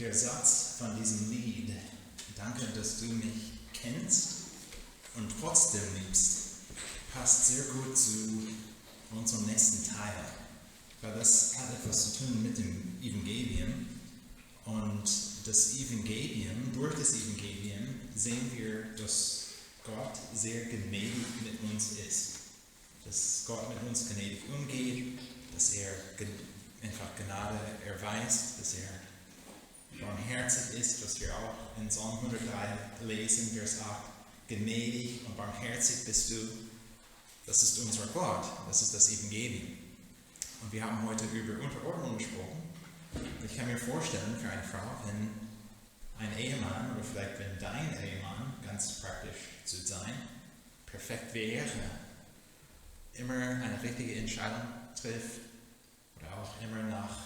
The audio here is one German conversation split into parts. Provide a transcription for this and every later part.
Der Satz von diesem Lied, danke, dass du mich kennst und trotzdem liebst, passt sehr gut zu unserem nächsten Teil, weil das hat etwas zu tun mit dem Evangelium. Und das Evangelium, durch das Evangelium sehen wir, dass Gott sehr gnädig mit uns ist. Dass Gott mit uns gnädig umgeht, dass er einfach Gnade erweist, dass er barmherzig ist, was wir auch in Psalm 103 lesen, Vers 8. Gnädig und barmherzig bist du. Das ist unser Gott, das ist das Evangelium. Und wir haben heute über Unterordnung gesprochen. Ich kann mir vorstellen, für eine Frau, wenn ein Ehemann, oder vielleicht wenn dein Ehemann, ganz praktisch zu sein, perfekt wäre, immer eine richtige Entscheidung trifft oder auch immer nach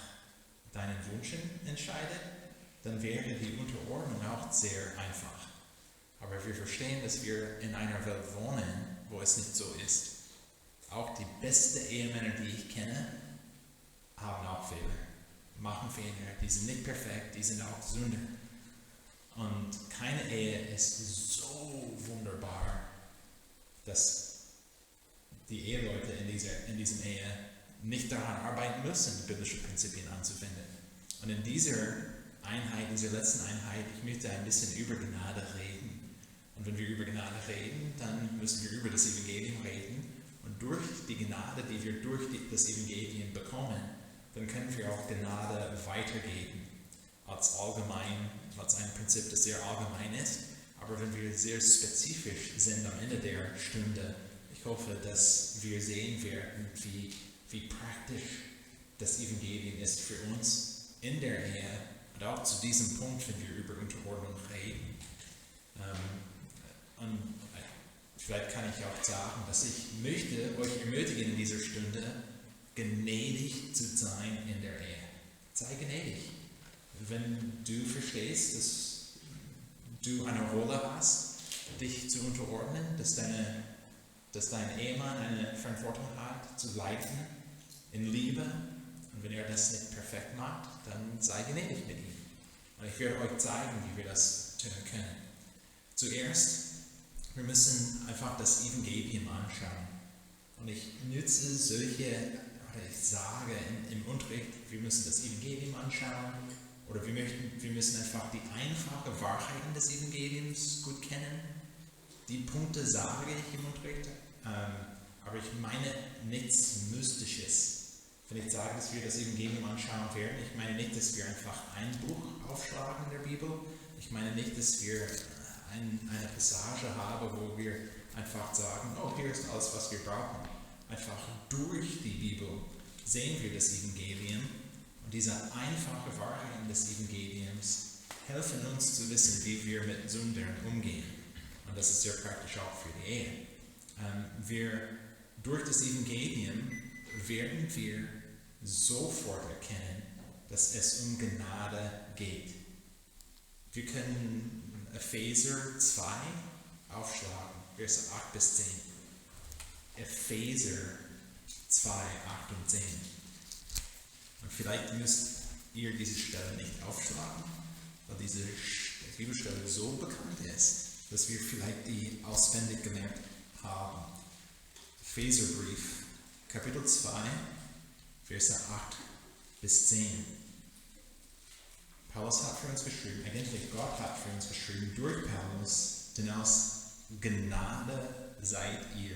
deinen Wünschen entscheidet, dann wäre die Unterordnung auch sehr einfach. Aber wir verstehen, dass wir in einer Welt wohnen, wo es nicht so ist. Auch die besten Ehemänner, die ich kenne, haben auch Fehler, machen Fehler, die sind nicht perfekt, die sind auch Sünder. Und keine Ehe ist so wunderbar, dass die Eheleute in diesem Ehe nicht daran arbeiten müssen, biblische Prinzipien anzuwenden. Und in dieser Einheit, dieser letzten Einheit, ich möchte ein bisschen über Gnade reden. Und wenn wir über Gnade reden, dann müssen wir über das Evangelium reden. Und durch die Gnade, die wir durch das Evangelium bekommen, dann können wir auch Gnade weitergeben als ein Prinzip, das sehr allgemein ist. Aber wenn wir sehr spezifisch sind am Ende der Stunde, ich hoffe, dass wir sehen werden, wie praktisch das Evangelium ist für uns in der Ehe und auch zu diesem Punkt, wenn wir über Unterordnung reden. Und vielleicht kann ich auch sagen, dass ich möchte euch ermutigen in dieser Stunde, gnädig zu sein in der Ehe. Sei gnädig. Wenn du verstehst, dass du eine Rolle hast, dich zu unterordnen, dass dein Ehemann eine Verantwortung hat, zu leiten in Liebe. Und wenn er das nicht perfekt macht, dann sei gnädig mit ihm. Und ich werde euch zeigen, wie wir das tun können. Zuerst, wir müssen einfach das Evangelium anschauen. Und ich nütze ich sage im Unterricht, wir müssen das Evangelium anschauen. Oder wir müssen einfach die einfachen Wahrheiten des Evangeliums gut kennen. Die Punkte sage ich im Unterricht, aber ich meine nichts Mystisches. Wenn ich sage, dass wir das Evangelium anschauen werden, ich meine nicht, dass wir einfach ein Buch aufschlagen in der Bibel. Ich meine nicht, dass wir eine Passage haben, wo wir einfach sagen, oh, hier ist alles, was wir brauchen. Einfach durch die Bibel sehen wir das Evangelium. Und diese einfachen Wahrheiten des Evangeliums helfen uns zu wissen, wie wir mit Sündern umgehen. Und das ist sehr praktisch auch für die Ehe. Durch das Evangelium werden wir sofort erkennen, dass es um Gnade geht. Wir können Epheser 2 aufschlagen, Verse 8 bis 10. Epheser 2, 8 und 10. Und vielleicht müsst ihr diese Stelle nicht aufschlagen, weil diese Bibelstelle so bekannt ist, dass wir vielleicht die auswendig gelernt haben. Epheserbrief, Kapitel 2, Verse 8 bis 10. Paulus hat für uns geschrieben, eigentlich Gott hat für uns geschrieben, durch Paulus, denn aus Gnade seid ihr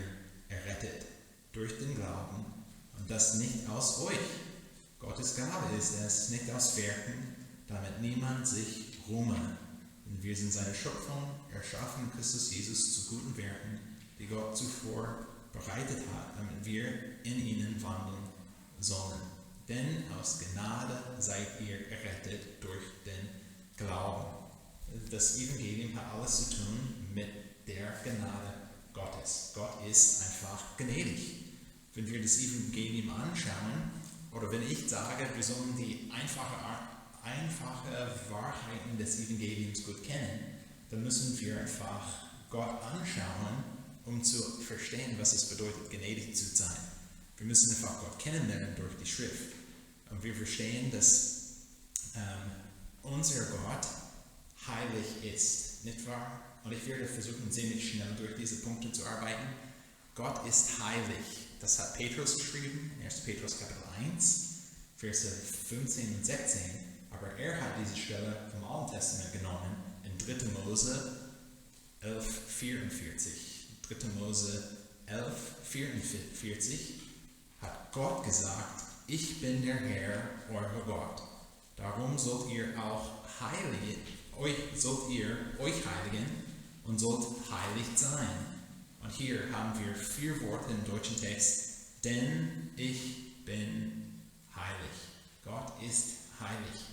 errettet, durch den Glauben, und das nicht aus euch. Gottes Gabe ist es, nicht aus Werken, damit niemand sich ruhme. Denn wir sind seine Schöpfung, erschaffen in Christus Jesus zu guten Werken, die Gott zuvor bereitet hat, damit wir in ihnen wandeln sollen. Denn aus Gnade seid ihr errettet durch den Glauben. Das Evangelium hat alles zu tun mit der Gnade Gottes. Gott ist einfach gnädig. Wenn wir das Evangelium anschauen, oder wenn ich sage, wir sollen die einfache Wahrheiten des Evangeliums gut kennen, dann müssen wir einfach Gott anschauen, um zu verstehen, was es bedeutet, gnädig zu sein. Wir müssen einfach Gott kennenlernen durch die Schrift. Und wir verstehen, dass unser Gott heilig ist, nicht wahr? Und ich werde versuchen, ziemlich schnell durch diese Punkte zu arbeiten. Gott ist heilig. Das hat Petrus geschrieben, 1. Petrus Kapitel 1, Verse 15 und 16. Aber er hat diese Stelle vom Alten Testament genommen in 3. Mose 11, 44. 3. Mose 11, 44 hat Gott gesagt, ich bin der Herr, euer Gott. Darum sollt ihr euch heiligen und sollt heilig sein. Und hier haben wir 4 Worte im deutschen Text. Denn ich bin heilig. Gott ist heilig.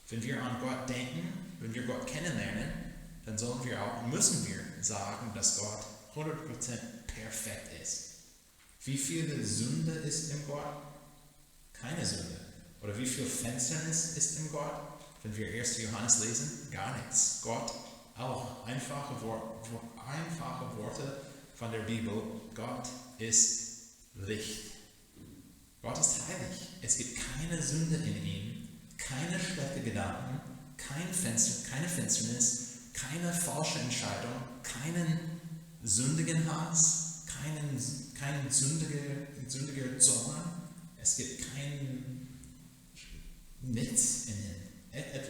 Wenn wir an Gott denken, wenn wir Gott kennenlernen, dann müssen wir sagen, dass Gott 100% perfekt ist. Wie viel Sünde ist in Gott? Keine Sünde. Oder wie viel Finsternis ist in Gott? Wenn wir 1. Johannes lesen, gar nichts. Gott auch. Einfache Worte von der Bibel. Gott ist Licht. Gott ist heilig. Es gibt keine Sünde in ihm, keine schlechten Gedanken, keine Finsternis, keine falsche Entscheidung, keinen sündigen Hass, keinen sündiger Zorn. Es gibt nichts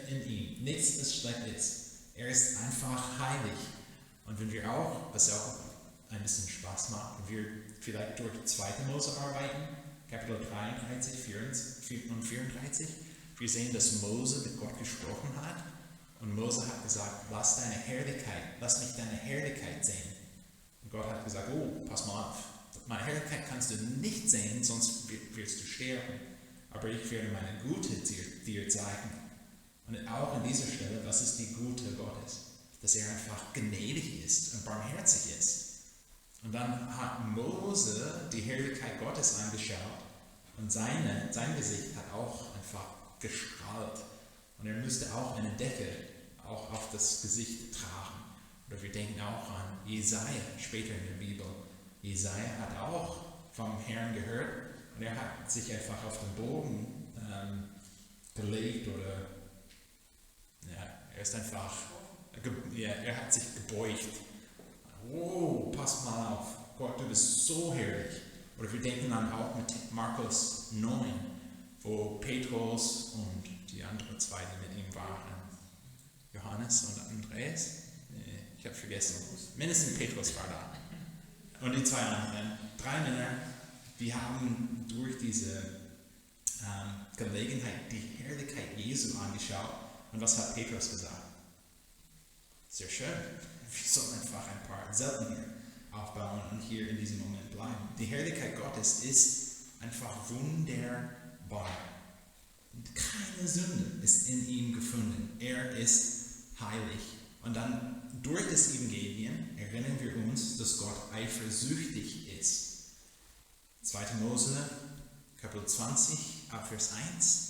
in ihm, nichts, das schlecht ist. Er ist einfach heilig. Und wenn wir auch, was auch ein bisschen Spaß macht, wenn wir vielleicht durch 2. Mose arbeiten, Kapitel 33, 34 und 34, wir sehen, dass Mose mit Gott gesprochen hat und Mose hat gesagt, lass mich deine Herrlichkeit sehen. Und Gott hat gesagt, oh, pass mal auf, meine Herrlichkeit kannst du nicht sehen, sonst wirst du sterben. Aber ich werde meine Güte dir zeigen. Und auch an dieser Stelle, was ist die Güte Gottes? Dass er einfach gnädig ist und barmherzig ist. Und dann hat Mose die Herrlichkeit Gottes angeschaut und sein Gesicht hat auch einfach gestrahlt. Und er müsste auch eine Decke auch auf das Gesicht tragen. Oder wir denken auch an Jesaja, später in der Bibel. Jesaja hat auch vom Herrn gehört und er hat sich einfach auf den Boden gelegt oder er hat sich gebeugt. Oh, pass mal auf, Gott, du bist so herrlich. Oder wir denken dann auch mit Markus 9, wo Petrus und die anderen 2, die mit ihm waren, Johannes und Andreas, ich habe vergessen, mindestens Petrus war da. Und die 2 anderen, 3 Männer, die haben durch diese Gelegenheit die Herrlichkeit Jesu angeschaut. Und was hat Petrus gesagt? Sehr schön. Wir sollen einfach ein paar Zelten hier aufbauen und hier in diesem Moment bleiben. Die Herrlichkeit Gottes ist einfach wunderbar. Keine Sünde ist in ihm gefunden. Er ist heilig. Und dann durch das Evangelium erinnern wir uns, dass Gott eifersüchtig ist. 2. Mose, Kapitel 20, Vers 1.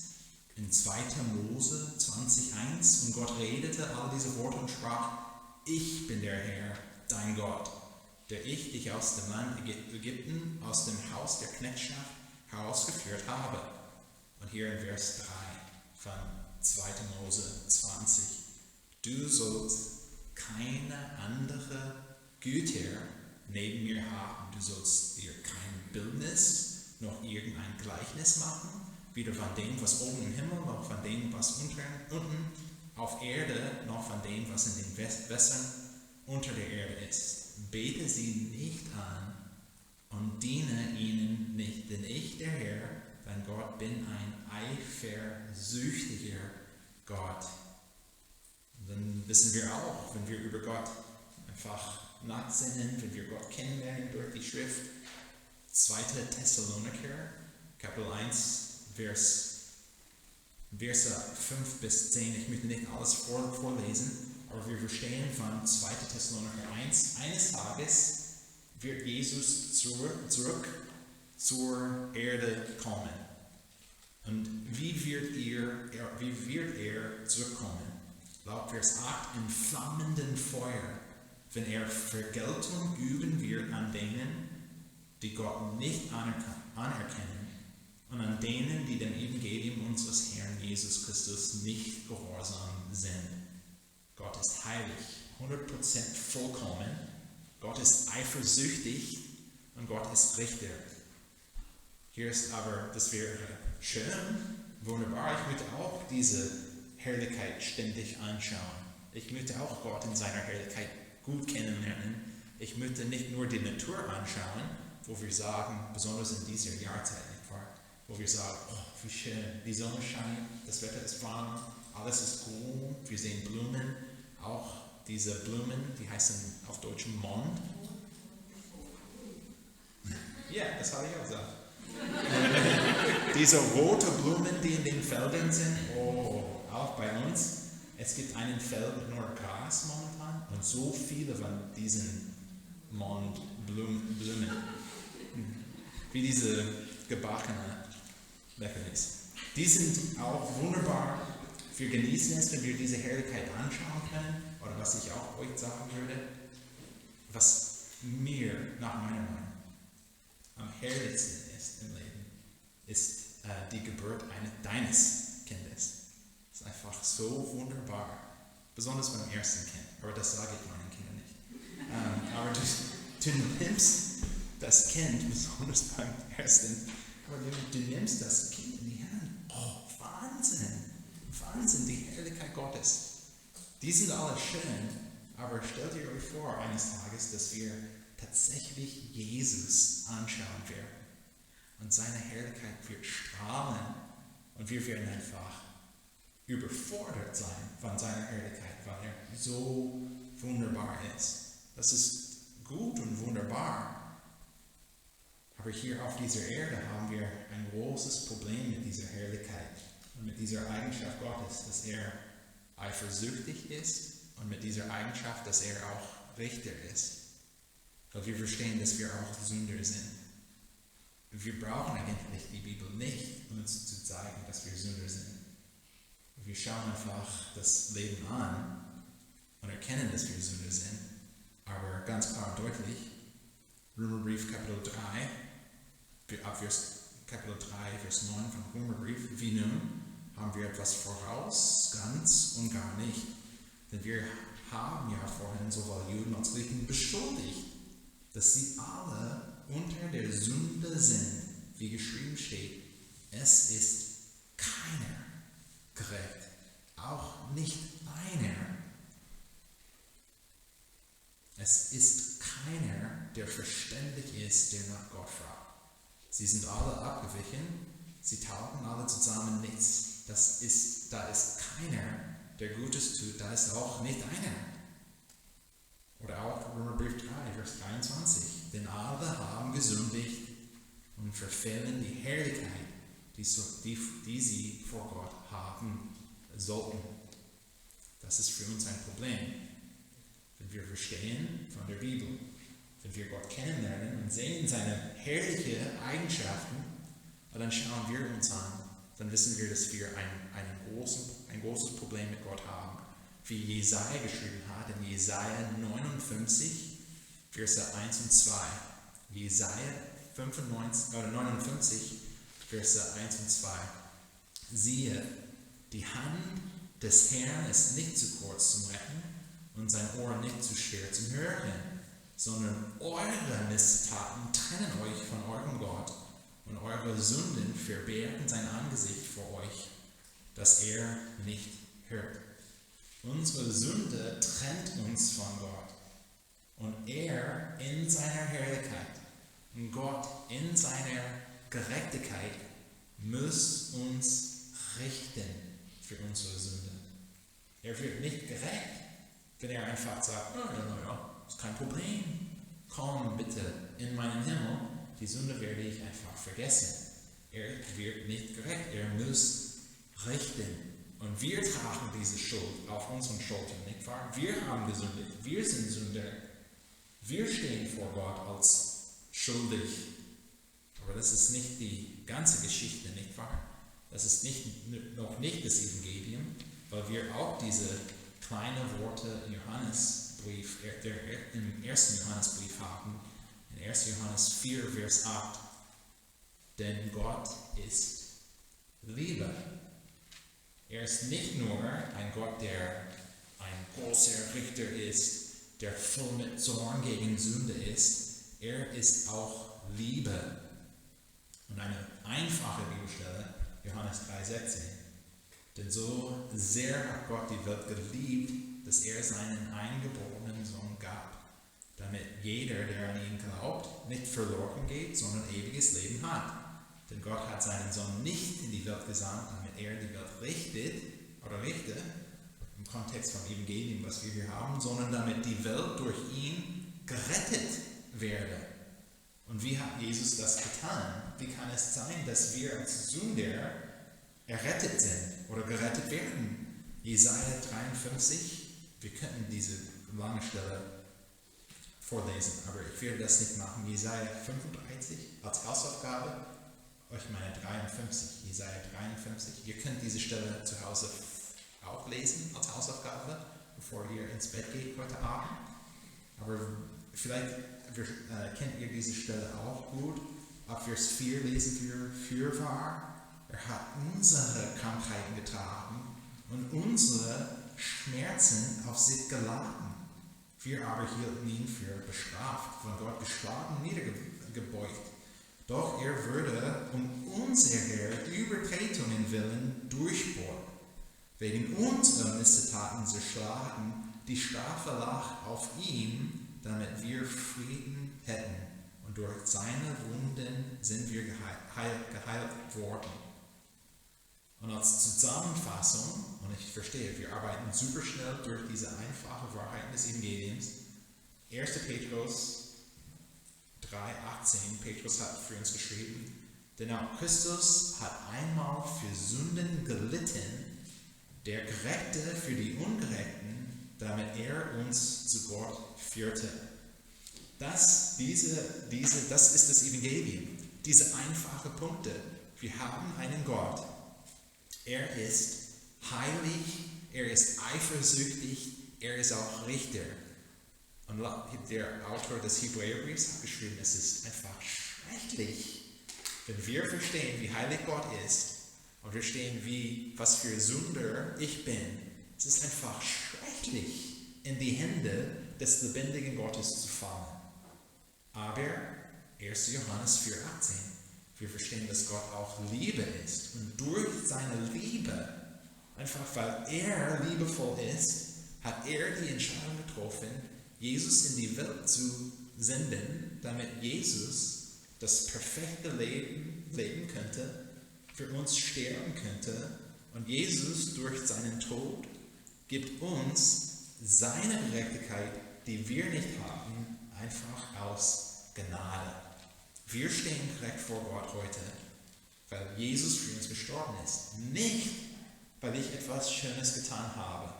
In 2. Mose 20,1 und Gott redete all diese Worte und sprach, ich bin der Herr, dein Gott, der ich dich aus dem Land Ägypten, aus dem Haus der Knechtschaft herausgeführt habe. Und hier in Vers 3 von 2. Mose 20. Du sollst keine andere Güter neben mir haben. Du sollst dir kein Bildnis noch irgendein Gleichnis machen, weder von dem, was oben im Himmel, noch von dem, was unten auf Erde, noch von dem, was in den Wässern unter der Erde ist. Bete sie nicht an und diene ihnen nicht, denn ich, der Herr, dein Gott, bin ein eifersüchtiger Gott. Und dann wissen wir auch, wenn wir über Gott einfach nachsinnen, wenn wir Gott kennenlernen durch die Schrift, 2. Thessaloniker, Kapitel 1, Verse 5 bis 10. Ich möchte nicht alles vorlesen, aber wir verstehen von 2. Thessaloniker 1, eines Tages wird Jesus zurück zur Erde kommen. Und wie wird er zurückkommen? Laut Vers 8, in flammenden Feuer, wenn er Vergeltung üben wird an denen, die Gott nicht anerkennen und an denen, die dem Evangelium unseres Herrn Jesus Christus nicht gehorsam sind. Gott ist heilig, 100% vollkommen. Gott ist eifersüchtig und Gott ist Richter. Hier ist aber, das wäre schön, wunderbar. Ich möchte auch diese Herrlichkeit ständig anschauen. Ich möchte auch Gott in seiner Herrlichkeit gut kennenlernen. Ich möchte nicht nur die Natur anschauen, wo wir sagen, besonders in dieser Jahreszeit, wo wir sagen, oh, wie schön, die Sonne scheint, das Wetter ist warm, alles ist grün, wir sehen Blumen, auch diese Blumen, die heißen auf Deutsch Mond. Ja, das habe ich auch gesagt. Diese roten Blumen, die in den Feldern sind, oh, auch bei uns. Es gibt einen Feld mit nur Gras momentan und so viele von diesen Mondblumen, wie diese gebackene Leckerlis. Die sind auch wunderbar. Wir genießen es, wenn wir diese Herrlichkeit anschauen können. Oder was ich auch euch sagen würde, was mir nach meiner Meinung am herrlichsten ist im Leben, ist die Geburt deines Kindes. Das ist einfach so wunderbar. Besonders beim ersten Kind. Aber das sage ich meinen Kindern nicht. Aber du nimmst das Kind, besonders beim ersten, aber du nimmst das Kind in die Hand. Oh, Wahnsinn! Wahnsinn, die Herrlichkeit Gottes. Die sind alle schön, aber stellt ihr euch vor eines Tages, dass wir tatsächlich Jesus anschauen werden. Und seine Herrlichkeit wird strahlen und wir werden einfach überfordert sein von seiner Herrlichkeit, weil er so wunderbar ist. Das ist gut und wunderbar. Aber hier auf dieser Erde haben wir ein großes Problem mit dieser Herrlichkeit und mit dieser Eigenschaft Gottes, dass er eifersüchtig ist und mit dieser Eigenschaft, dass er auch Richter ist. Weil wir verstehen, dass wir auch Sünder sind. Wir brauchen eigentlich die Bibel nicht, um uns zu zeigen, dass wir Sünder sind. Wir schauen einfach das Leben an und erkennen, dass wir Sünder sind. Aber ganz klar und deutlich, Römerbrief Kapitel 3, ab Kapitel 3, Vers 9 vom Römerbrief, wie nun, haben wir etwas voraus, ganz und gar nicht. Denn wir haben ja vorhin sowohl Juden als Griechen beschuldigt, dass sie alle unter der Sünde sind, wie geschrieben steht. Es ist keiner gerecht, auch nicht einer. Es ist keiner, der verständig ist, der nach Gott fragt. Sie sind alle abgewichen, sie taugen alle zusammen nichts. Da ist keiner, der Gutes tut, da ist auch nicht einer. Oder auch Römerbrief 3, Vers 23. Denn alle haben gesündigt und verfehlen die Herrlichkeit, die sie vor Gott haben sollten. Das ist für uns ein Problem. Wenn wir verstehen von der Bibel, wenn wir Gott kennenlernen und sehen seine herrlichen Eigenschaften, und dann schauen wir uns an, dann wissen wir, dass wir ein großes Problem mit Gott haben. Wie Jesaja geschrieben hat, in Jesaja 59, Verse 1 und 2. Jesaja 59, Verse 1 und 2. Siehe, die Hand des Herrn ist nicht zu kurz zum Retten und sein Ohr nicht zu schwer zum Hören, sondern eure Misstaten trennen euch von eurem Gott und eure Sünden verbergen sein Angesicht vor euch, dass er nicht hört. Unsere Sünde trennt uns von Gott und er in seiner Herrlichkeit und Gott in seiner Gerechtigkeit muss uns richten für unsere Sünde. Er wird nicht gerecht, wenn er einfach sagt, ja, ist kein Problem, komm bitte in meinen Himmel, die Sünde werde ich einfach vergessen. Er wird nicht gerecht, er muss richten. Und wir tragen diese Schuld auf unseren Schultern, nicht wahr? Wir haben gesündigt, wir sind Sünder. Wir stehen vor Gott als schuldig. Aber das ist nicht die ganze Geschichte, nicht wahr? Das ist noch nicht das Evangelium, weil wir auch diese kleinen Worte im Johannesbrief, im ersten Johannesbrief haben. In 1. Johannes 4, Vers 8. denn Gott ist Liebe. Er ist nicht nur ein Gott, der ein großer Richter ist, der voll mit Zorn gegen Sünde ist. Er ist auch Liebe. Und eine einfache Bibelstelle, Johannes 3,16. Denn so sehr hat Gott die Welt geliebt, dass er seinen eingeborenen Sohn gab, damit jeder, der an ihn glaubt, nicht verloren geht, sondern ewiges Leben hat. Denn Gott hat seinen Sohn nicht in die Welt gesandt, damit er die Welt richte, im Kontext vom Evangelium, was wir hier haben, sondern damit die Welt durch ihn gerettet werde. Und wie hat Jesus das getan? Wie kann es sein, dass wir als Sünder errettet sind oder gerettet werden? Jesaja 53, wir könnten diese lange Stelle vorlesen, aber ich werde das nicht machen. Jesaja 35 als Hausaufgabe, ich meine 53, Jesaja 53. Ihr könnt diese Stelle zu Hause auch lesen als Hausaufgabe, bevor ihr ins Bett geht heute Abend. Aber vielleicht kennt ihr diese Stelle auch gut. Ab Vers 4 lesen wir, fürwahr, er hat unsere Krankheiten getragen und unsere Schmerzen auf sich geladen. Wir aber hielten ihn für bestraft, von Gott geschlagen, niedergebeugt. Doch er würde um unserer Übertretungen willen durchbohrt, wegen unserer Missetaten zerschlagen, die Strafe lag auf ihm, damit wir Frieden hätten. Und durch seine Wunden sind wir geheilt worden. Und als Zusammenfassung, und ich verstehe, wir arbeiten super schnell durch diese einfache Wahrheiten des Evangeliums. 1. Petrus 3,18, Petrus hat für uns geschrieben, denn auch Christus hat einmal für Sünden gelitten, der Gerechte für die Ungerechten, damit er uns zu Gott führte. Das ist das Evangelium, diese einfachen Punkte. Wir haben einen Gott, er ist heilig, er ist eifersüchtig, er ist auch Richter. Und der Autor des Hebräerbriefs hat geschrieben, es ist einfach schrecklich, wenn wir verstehen, wie heilig Gott ist und verstehen, was für Sünder ich bin. Es ist einfach schrecklich, in die Hände des lebendigen Gottes zu fallen. Aber 1. Johannes 4,18, wir verstehen, dass Gott auch Liebe ist. Und durch seine Liebe, einfach weil er liebevoll ist, hat er die Entscheidung getroffen, Jesus in die Welt zu senden, damit Jesus das perfekte Leben leben könnte, für uns sterben könnte. Und Jesus durch seinen Tod gibt uns seine Gerechtigkeit, die wir nicht haben, einfach aus Gnade. Wir stehen gerecht vor Gott heute, weil Jesus für uns gestorben ist. Nicht, weil ich etwas Schönes getan habe.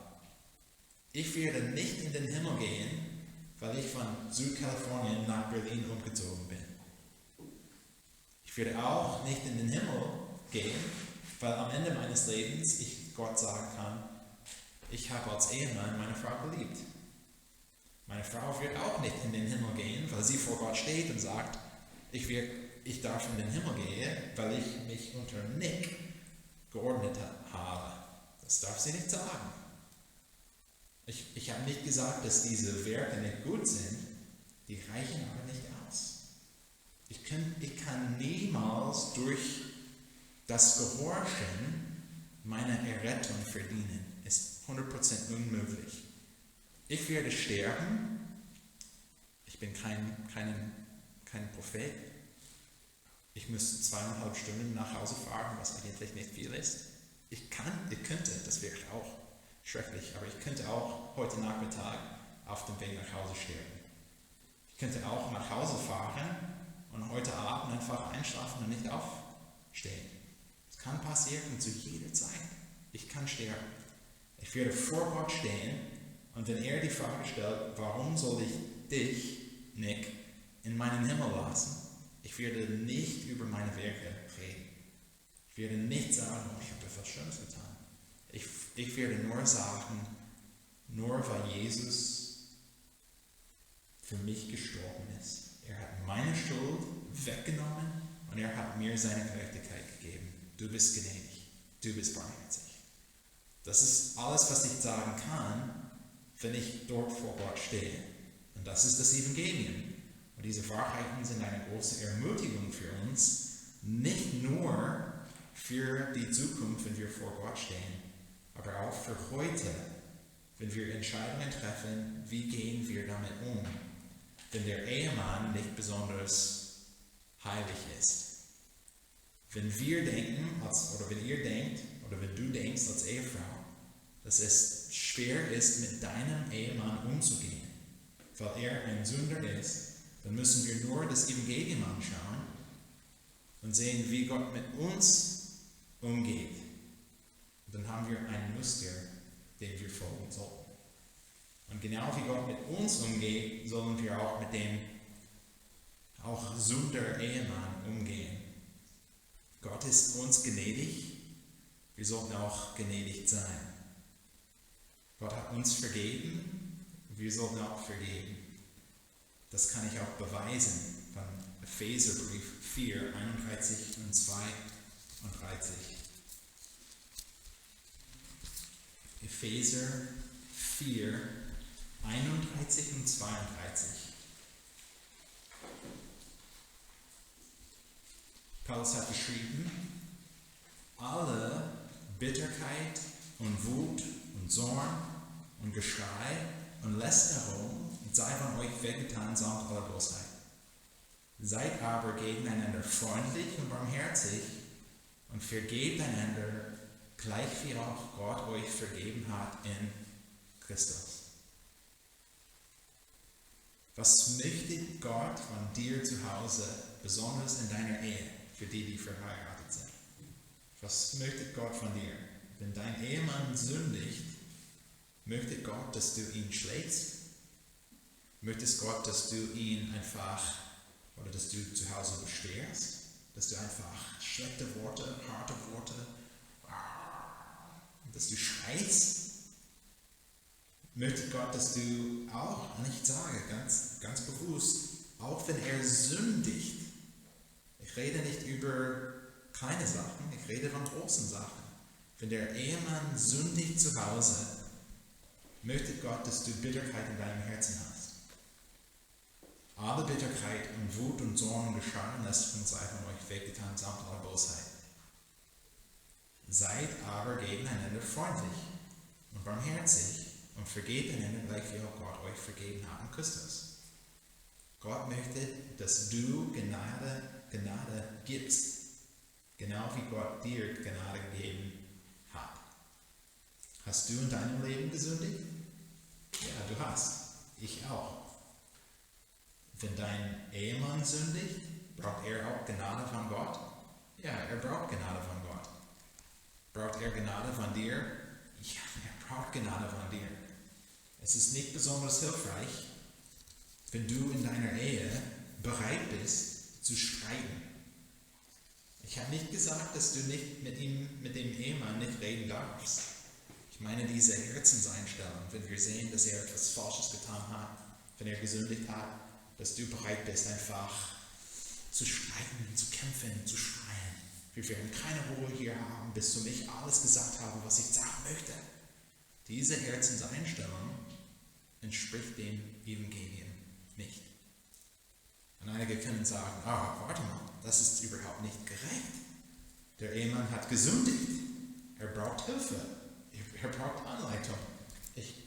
Ich werde nicht in den Himmel gehen, weil ich von Südkalifornien nach Berlin umgezogen bin. Ich werde auch nicht in den Himmel gehen, weil am Ende meines Lebens ich Gott sagen kann, ich habe als Ehemann meine Frau geliebt. Meine Frau wird auch nicht in den Himmel gehen, weil sie vor Gott steht und sagt, ich darf in den Himmel gehen, weil ich mich unter Nick geordnet habe. Das darf sie nicht sagen. Ich habe nicht gesagt, dass diese Werke nicht gut sind, die reichen aber nicht aus. Ich kann niemals durch das Gehorchen meine Errettung verdienen. Ist 100% unmöglich. Ich werde sterben. Ich bin kein Prophet. Ich muss 2,5 Stunden nach Hause fahren, was eigentlich nicht viel ist. Ich könnte, das wäre auch schrecklich, aber ich könnte auch heute Nachmittag auf dem Weg nach Hause sterben. Ich könnte auch nach Hause fahren und heute Abend einfach einschlafen und nicht aufstehen. Es kann passieren zu jeder Zeit. Ich kann sterben. Ich werde vor Gott stehen und wenn er die Frage stellt, warum soll ich dich, Nick, in meinen Himmel lassen? Ich werde nicht über meine Werke reden. Ich werde nicht sagen, oh, ich habe etwas Schönes getan. Ich werde nur sagen, nur weil Jesus für mich gestorben ist. Er hat meine Schuld weggenommen und er hat mir seine Gerechtigkeit gegeben. Du bist gnädig, du bist barmherzig. Das ist alles, was ich sagen kann, wenn ich dort vor Gott stehe. Und das ist das Evangelium. Und diese Wahrheiten sind eine große Ermutigung für uns, nicht nur für die Zukunft, wenn wir vor Gott stehen, aber auch für heute, wenn wir Entscheidungen treffen, wie gehen wir damit um, wenn der Ehemann nicht besonders heilig ist. Wenn wir denken, oder wenn ihr denkt, oder wenn du denkst als Ehefrau, dass es schwer ist, mit deinem Ehemann umzugehen, weil er ein Sünder ist, dann müssen wir nur das Evangelium anschauen und sehen, wie Gott mit uns umgeht. Und dann haben wir ein Muster, dem wir folgen sollten. Und genau wie Gott mit uns umgeht, sollen wir auch mit dem auch Sünder Ehemann umgehen. Gott ist uns gnädig, wir sollten auch gnädig sein. Gott hat uns vergeben, wir sollten auch vergeben. Das kann ich auch beweisen von Epheserbrief 4, 31 und 32. Epheser 4, 31 und 32. Paulus hat geschrieben, alle Bitterkeit und Wut und Zorn und Geschrei und Lästerung sei von euch weggetan samt aller Bosheit. Seid aber gegeneinander freundlich und barmherzig und vergebt einander, gleich wie auch Gott euch vergeben hat in Christus. Was möchte Gott von dir zu Hause, besonders in deiner Ehe, für die verheiratet sind? Was möchte Gott von dir? Wenn dein Ehemann sündigt, möchte Gott, dass du ihn schlägst? Möchtest Gott, dass du ihn einfach, oder dass du zu Hause bestärkst? Dass du einfach schlechte Worte, harte Worte, dass du schreist? Möchte Gott, dass du auch, und ich sage ganz bewusst, auch wenn er sündigt, ich rede nicht über kleine Sachen, ich rede von großen Sachen. Wenn der Ehemann sündigt zu Hause, möchte Gott, dass du Bitterkeit in deinem Herzen hast. Alle Bitterkeit und Wut und Zorn und Geschrei und Lästerung sei von euch weggetan samt aller Bosheit. Seid aber gegeneinander freundlich und barmherzig und vergebt einander, gleich wie auch Gott euch vergeben hat in Christus. Gott möchte, dass du Gnade gibst, genau wie Gott dir Gnade gegeben hat. Hast du in deinem Leben gesündigt? Ja, du hast. Ich auch. Wenn dein Ehemann sündigt, braucht er auch Gnade von Gott? Ja, er braucht Gnade von Gott. Braucht er Gnade von dir? Ja, er braucht Gnade von dir. Es ist nicht besonders hilfreich, wenn du in deiner Ehe bereit bist zu streiten. Ich habe nicht gesagt, dass du nicht mit dem Ehemann nicht reden darfst. Ich meine diese Herzenseinstellung, wenn wir sehen, dass er etwas Falsches getan hat, wenn er gesündigt hat, dass du bereit bist, einfach zu streiten, zu kämpfen, zu schreien. Wir werden keine Ruhe hier haben, bis du mich alles gesagt hast, was ich sagen möchte. Diese Herzenseinstellung entspricht dem Evangelium nicht. Und einige können sagen, warte mal, das ist überhaupt nicht gerecht. Der Ehemann hat gesündigt. Er braucht Hilfe. Er braucht Anleitung.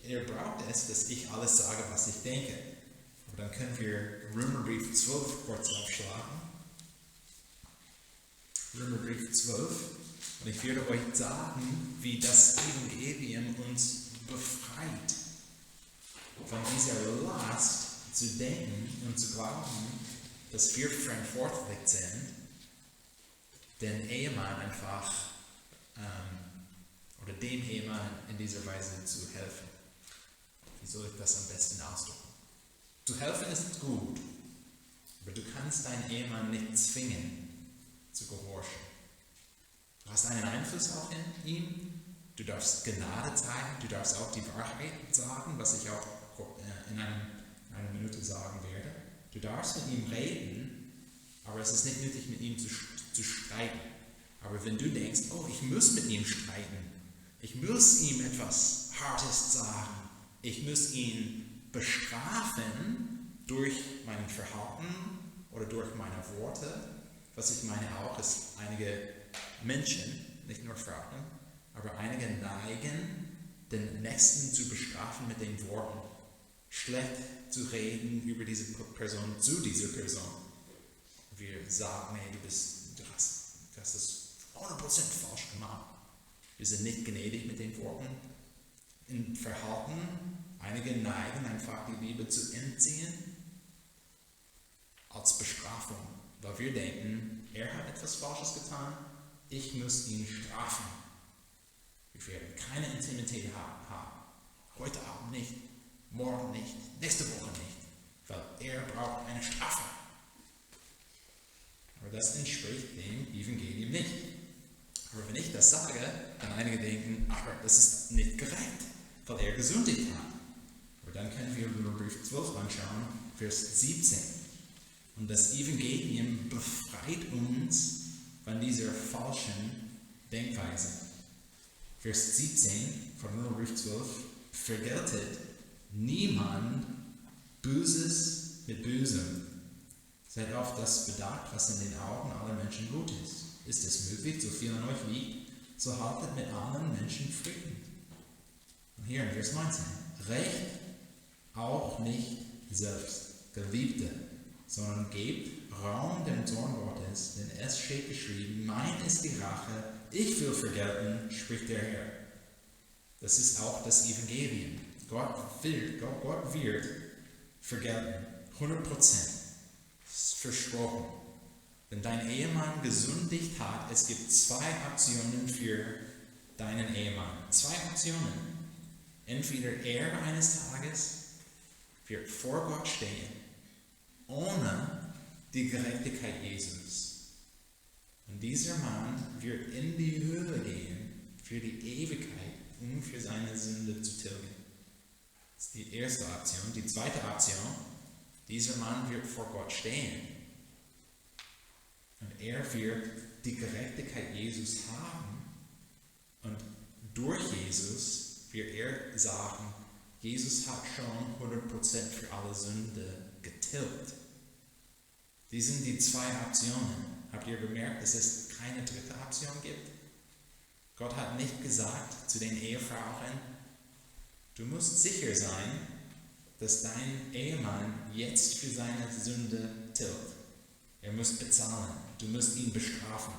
Er braucht es, dass ich alles sage, was ich denke. Aber dann können wir Römerbrief 12 kurz aufschlagen. Römerbrief 12. Und ich werde euch sagen, wie das Evangelium uns befreit von dieser Last zu denken und zu glauben, dass wir verantwortlich sind, den Ehemann einfach oder dem Ehemann in dieser Weise zu helfen. Wie soll ich das am besten ausdrücken? Zu helfen ist gut, aber du kannst deinen Ehemann nicht zwingen zu gehorchen. Du hast einen Einfluss auf ihn, du darfst Gnade zeigen, du darfst auch die Wahrheit sagen, was ich auch in einer Minute sagen werde. Du darfst mit ihm reden, Aber es ist nicht nötig, mit ihm zu streiten. Aber wenn du denkst, oh, ich muss mit ihm streiten, ich muss ihm etwas Hartes sagen, ich muss ihn bestrafen durch mein Verhalten oder durch meine Worte, was ich meine auch, ist einige Menschen, nicht nur Frauen, aber einige neigen, den Nächsten zu bestrafen mit den Worten, schlecht zu reden über diese Person zu dieser Person. Wir sagen, nee, du hast das 100% falsch gemacht. Wir sind nicht gnädig mit den Worten. Im Verhalten, einige neigen einfach die Liebe zu entziehen als Bestrafung, weil wir denken, er hat etwas Falsches getan, ich muss ihn strafen. Wir werden keine Intimität haben. Heute Abend nicht, morgen nicht, nächste Woche nicht, weil er braucht eine Strafe. Aber das entspricht dem Evangelium nicht. Aber wenn ich das sage, dann einige denken, aber das ist nicht gerecht, weil er gesündigt hat. Aber dann können wir Römerbrief 12 anschauen, Vers 17. Und das Evangelium befreit uns von dieser falschen Denkweise. Vers 17 von Römerbrief 12, vergeltet niemand Böses mit Bösem. Seid auf das bedacht, was in den Augen aller Menschen gut ist. Ist es möglich, so viel an euch liegt, so haltet mit allen Menschen Frieden. Und hier in Vers 19, recht auch nicht selbst, Geliebte, sondern gebt Raum dem Zorn Gottes, denn es steht geschrieben, mein ist die Rache, ich will vergelten, spricht der Herr. Das ist auch das Evangelium. Gott wird vergelten, 100%. Versprochen. Wenn dein Ehemann gesündigt hat, es gibt 2 Optionen für deinen Ehemann. 2 Optionen. Entweder er eines Tages wird vor Gott stehen, ohne die Gerechtigkeit Jesus. Und dieser Mann wird in die Hölle gehen für die Ewigkeit, um für seine Sünde zu tilgen. Das ist die erste Option. Die zweite Option, dieser Mann wird vor Gott stehen. Und er wird die Gerechtigkeit Jesus haben. Und durch Jesus wird er sagen, Jesus hat schon 100% für alle Sünde getilgt. Dies sind die 2 Optionen. Habt ihr bemerkt, dass es keine dritte Option gibt? Gott hat nicht gesagt zu den Ehefrauen, du musst sicher sein, dass dein Ehemann jetzt für seine Sünde tilgt. Er muss bezahlen. Du musst ihn bestrafen.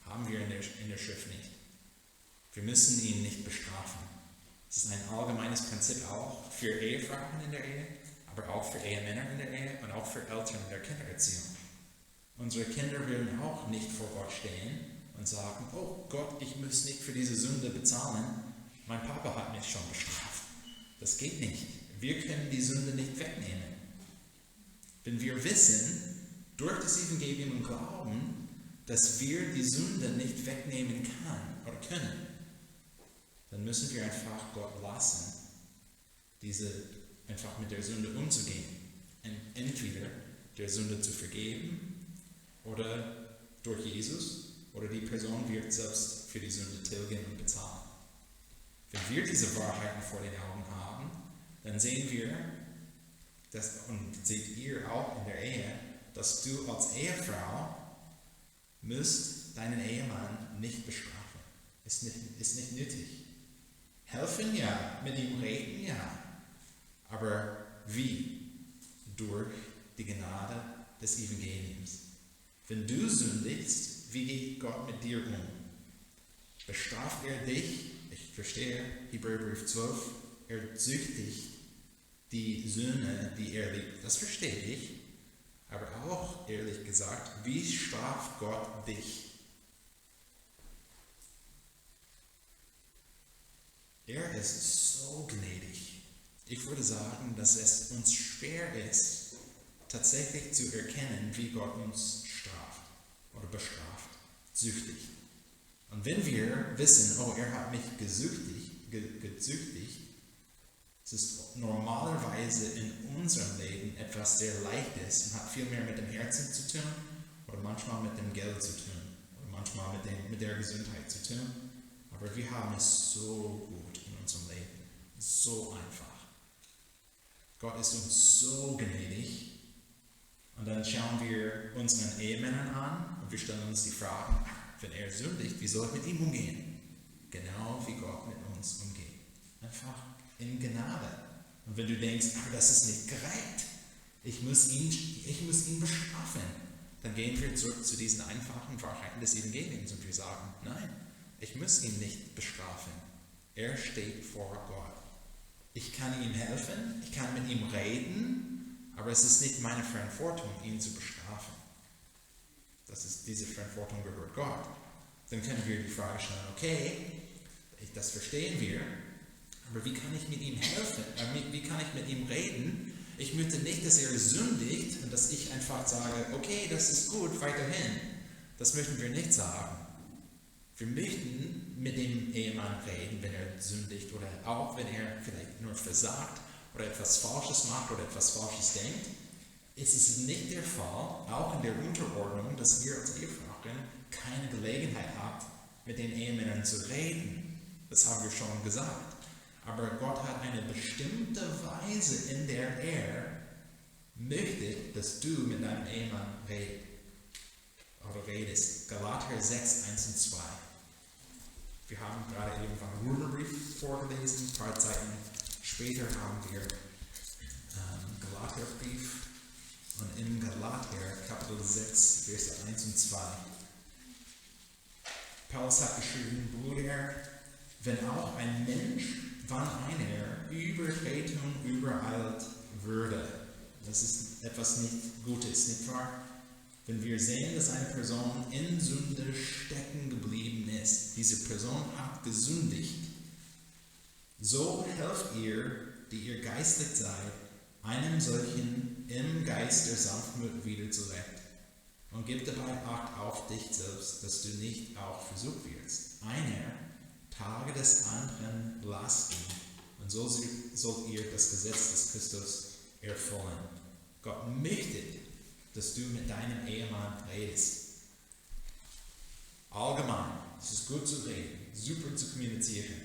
Haben wir in der Schrift nicht. Wir müssen ihn nicht bestrafen. Das ist ein allgemeines Prinzip auch für Ehefrauen in der Ehe, aber auch für Ehemänner in der Ehe und auch für Eltern in der Kindererziehung. Unsere Kinder werden auch nicht vor Gott stehen und sagen, oh Gott, ich muss nicht für diese Sünde bezahlen. Mein Papa hat mich schon bestraft. Das geht nicht. Wir können die Sünde nicht wegnehmen. Wenn wir wissen, durch das Evangelium und Glauben, dass wir die Sünde nicht wegnehmen können, dann müssen wir einfach Gott lassen, einfach mit der Sünde umzugehen. Entweder der Sünde zu vergeben oder durch Jesus oder die Person wird selbst für die Sünde tilgen und bezahlen. Wenn wir diese Wahrheiten vor den Augen haben, dann sehen wir, und seht ihr auch in der Ehe, dass du als Ehefrau musst deinen Ehemann nicht bestrafen. Ist nicht nötig. Helfen ja, mit ihm reden ja. Aber wie? Durch die Gnade des Evangeliums. Wenn du sündigst, wie geht Gott mit dir um? Bestraft er dich? Ich verstehe, Hebräerbrief 12, er züchtigt die Söhne, die er liebt. Das verstehe ich. Aber auch, ehrlich gesagt, wie straft Gott dich? Er ist so gnädig. Ich würde sagen, dass es uns schwer ist, tatsächlich zu erkennen, wie Gott uns straft oder bestraft, züchtigt. Und wenn wir wissen, oh, er hat mich gezüchtigt, es ist normalerweise in unserem Leben etwas sehr Leichtes und hat viel mehr mit dem Herzen zu tun oder manchmal mit dem Geld zu tun, oder manchmal mit der Gesundheit zu tun. Aber wir haben es so gut in unserem Leben, so einfach. Gott ist uns so gnädig. Und dann schauen wir unseren Ehemännern an und wir stellen uns die Fragen, wenn er sündigt, wie soll ich mit ihm umgehen? Genau wie Gott mit uns umgeht. Einfach in Gnade. Und wenn du denkst, das ist nicht gerecht, ich muss ihn bestrafen, dann gehen wir zurück zu diesen einfachen Wahrheiten des Evangeliums und wir sagen, nein, ich muss ihn nicht bestrafen. Er steht vor Gott. Ich kann ihm helfen, ich kann mit ihm reden, aber es ist nicht meine Verantwortung, ihn zu bestrafen. Diese Verantwortung gehört Gott. Dann können wir die Frage stellen, okay, das verstehen wir, aber wie kann ich mit ihm helfen? Wie kann ich mit ihm reden? Ich möchte nicht, dass er sündigt und dass ich einfach sage, okay, das ist gut, weiterhin. Das möchten wir nicht sagen. Wir möchten mit dem Ehemann reden, wenn er sündigt oder auch wenn er vielleicht nur versagt oder etwas Falsches macht oder etwas Falsches denkt. Es ist nicht der Fall, auch in der Unterordnung, dass ihr als Ehefrauen keine Gelegenheit habt, mit den Ehemännern zu reden. Das haben wir schon gesagt. Aber Gott hat eine bestimmte Weise, in der er möchte, dass du mit deinem Ehemann redest. Galater 6, 1 und 2. Wir haben gerade eben vom Römerbrief vorgelesen, ein paar Zeiten später haben wir Galaterbrief. Und in Galater, Kapitel 6, Verse 1 und 2. Paulus hat geschrieben, Bruder, wenn auch ein Mensch, wann einer Übertretung übereilt würde. Das ist etwas nicht Gutes, nicht wahr? Wenn wir sehen, dass eine Person in Sünde stecken geblieben ist, diese Person hat gesündigt, so helft ihr, die ihr geistlich seid, einem solchen im Geist der Sanftmut wieder zurecht. Und gib dabei Acht auf dich selbst, dass du nicht auch versucht wirst. Einer Tage des anderen lasten, und so sollt ihr das Gesetz des Christus erfüllen. Gott möchte, dass du mit deinem Ehemann redest. Allgemein, es ist gut zu reden, super zu kommunizieren.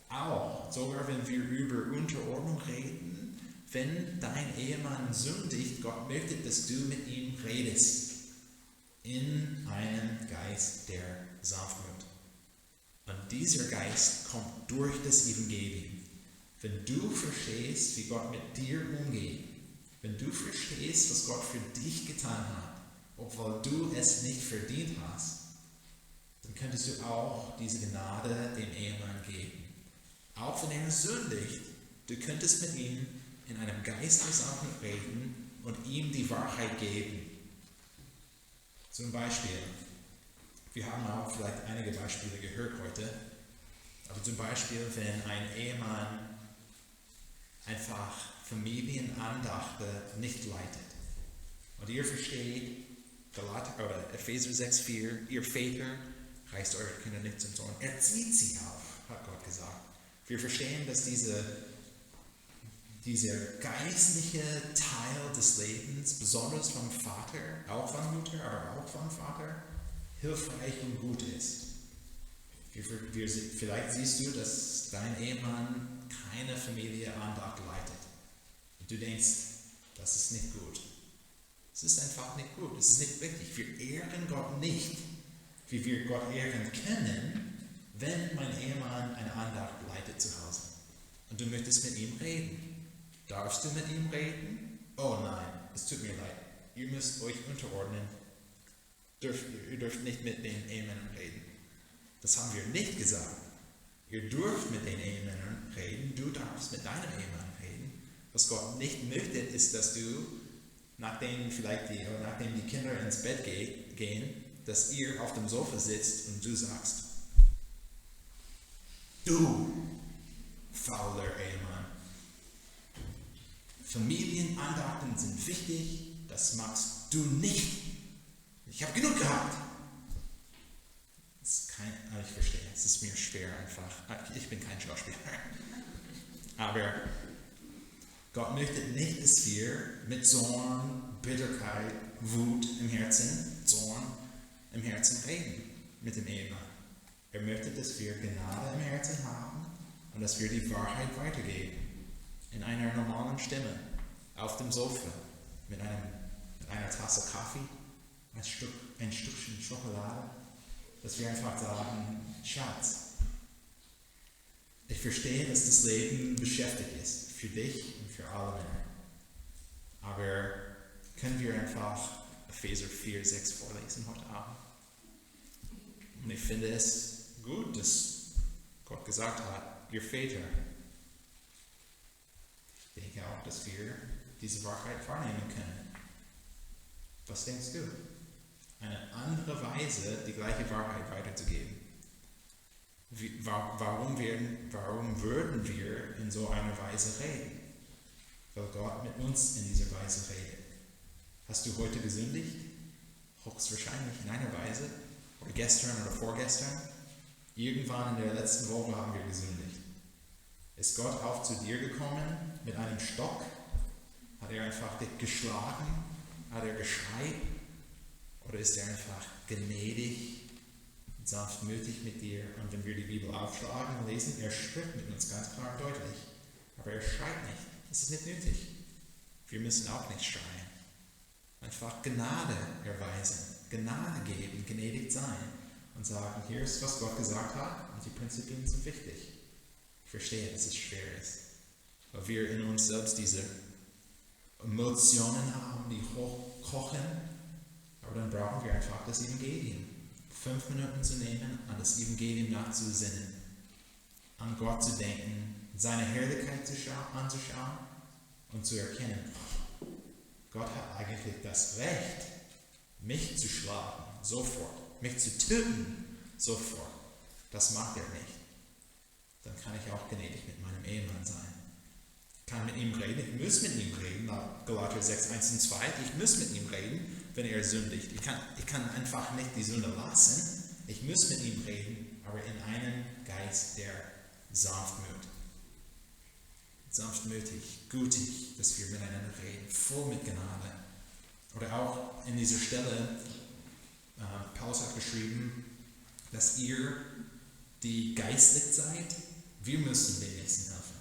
Auch, sogar wenn wir über Unterordnung reden, wenn dein Ehemann sündigt, Gott möchte, dass du mit ihm redest. In einem Geist der Sanftmut. Und dieser Geist kommt durch das Evangelium. Wenn du verstehst, wie Gott mit dir umgeht, wenn du verstehst, was Gott für dich getan hat, obwohl du es nicht verdient hast, dann könntest du auch diese Gnade dem Ehemann geben. Auch wenn er sündigt, du könntest mit ihm in einem Geist der Sanftmut reden und ihm die Wahrheit geben. Zum Beispiel, wir haben auch vielleicht einige Beispiele gehört heute, aber zum Beispiel, wenn ein Ehemann einfach Familienandachte nicht leitet. Und ihr versteht, Epheser 6,4, ihr Väter, reißt eure Kinder nicht zum Zorn, erzieht sie auf, hat Gott gesagt. Wir verstehen, dass dieser geistliche Teil des Lebens, besonders vom Vater, auch von Mutter, aber auch vom Vater, hilfreich und gut ist. Vielleicht siehst du, dass dein Ehemann keine Familienandacht leitet. Und du denkst, das ist nicht gut. Es ist einfach nicht gut. Es ist nicht wichtig. Wir ehren Gott nicht, wie wir Gott ehren können, wenn mein Ehemann eine Andacht leitet zu Hause. Und du möchtest mit ihm reden. Darfst du mit ihm reden? Oh nein, es tut mir leid. Ihr müsst euch unterordnen. Ihr dürft nicht mit den Ehemännern reden. Das haben wir nicht gesagt. Ihr dürft mit den Ehemännern reden. Du darfst mit deinem Ehemann reden. Was Gott nicht möchte, ist, dass du, nachdem die Kinder ins Bett gehen, dass ihr auf dem Sofa sitzt und du sagst, du fauler Ehemann, Familienandachten sind wichtig, das magst du nicht. Ich habe genug gehabt. Ich verstehe, es ist mir schwer einfach. Ich bin kein Schauspieler. Aber Gott möchte nicht, dass wir mit Zorn, Bitterkeit, Wut im Herzen, Zorn im Herzen reden mit dem Ehemann. Er möchte, dass wir Gnade im Herzen haben und dass wir die Wahrheit weitergeben. In einer normalen Stimme, auf dem Sofa, mit einer Tasse Kaffee, ein Stückchen Schokolade, dass wir einfach sagen, Schatz, ich verstehe, dass das Leben beschäftigt ist, für dich und für alle Männer. Aber können wir einfach Epheser 4,6 vorlesen heute Abend? Und ich finde es gut, dass Gott gesagt hat, ihr Väter. Ich denke auch, dass wir diese Wahrheit wahrnehmen können. Was denkst du? Eine andere Weise, die gleiche Wahrheit weiterzugeben. Warum würden wir in so einer Weise reden? Weil Gott mit uns in dieser Weise redet. Hast du heute gesündigt? Höchstwahrscheinlich in einer Weise. Oder gestern oder vorgestern. Irgendwann in der letzten Woche haben wir gesündigt. Ist Gott auch zu dir gekommen mit einem Stock? Hat er einfach dich geschlagen? Hat er geschreit? Oder ist er einfach gnädig, sanftmütig mit dir? Und wenn wir die Bibel aufschlagen und lesen, er spricht mit uns ganz klar und deutlich. Aber er schreit nicht. Das ist nicht nötig. Wir müssen auch nicht schreien. Einfach Gnade erweisen, Gnade geben, gnädig sein und sagen, hier ist, was Gott gesagt hat und die Prinzipien sind wichtig. Ich verstehe, dass es schwer ist, weil wir in uns selbst diese Emotionen haben, die hochkochen, aber dann brauchen wir einfach das Evangelium. 5 Minuten zu nehmen, an das Evangelium nachzusinnen, an Gott zu denken, seine Herrlichkeit anzuschauen und zu erkennen, Gott hat eigentlich das Recht, mich zu schlagen, sofort, mich zu töten, sofort. Das macht er nicht. Dann kann ich auch gnädig mit meinem Ehemann sein. Ich kann mit ihm reden, ich muss mit ihm reden, nach Galater 6, 1 und 2. Ich muss mit ihm reden, wenn er sündigt. Ich kann einfach nicht die Sünde lassen. Ich muss mit ihm reden, aber in einem Geist der sanftmütig, gütig, dass wir miteinander reden, voll mit Gnade. Oder auch in dieser Stelle, Paulus hat geschrieben, dass ihr, die geistlich seid, wir müssen den Nächsten helfen.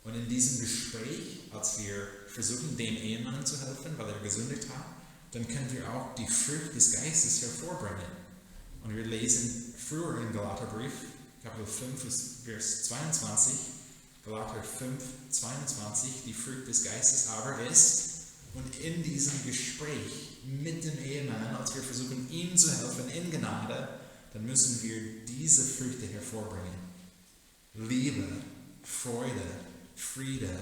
Und in diesem Gespräch, als wir versuchen, dem Ehemann zu helfen, weil er gesündigt hat, dann können wir auch die Frucht des Geistes hervorbringen. Und wir lesen früher im Galaterbrief, Kapitel 5, Vers 22, Galater 5, 22, die Frucht des Geistes aber ist, und in diesem Gespräch mit dem Ehemann, als wir versuchen, ihm zu helfen in Gnade, dann müssen wir diese Früchte hervorbringen. Liebe, Freude, Friede,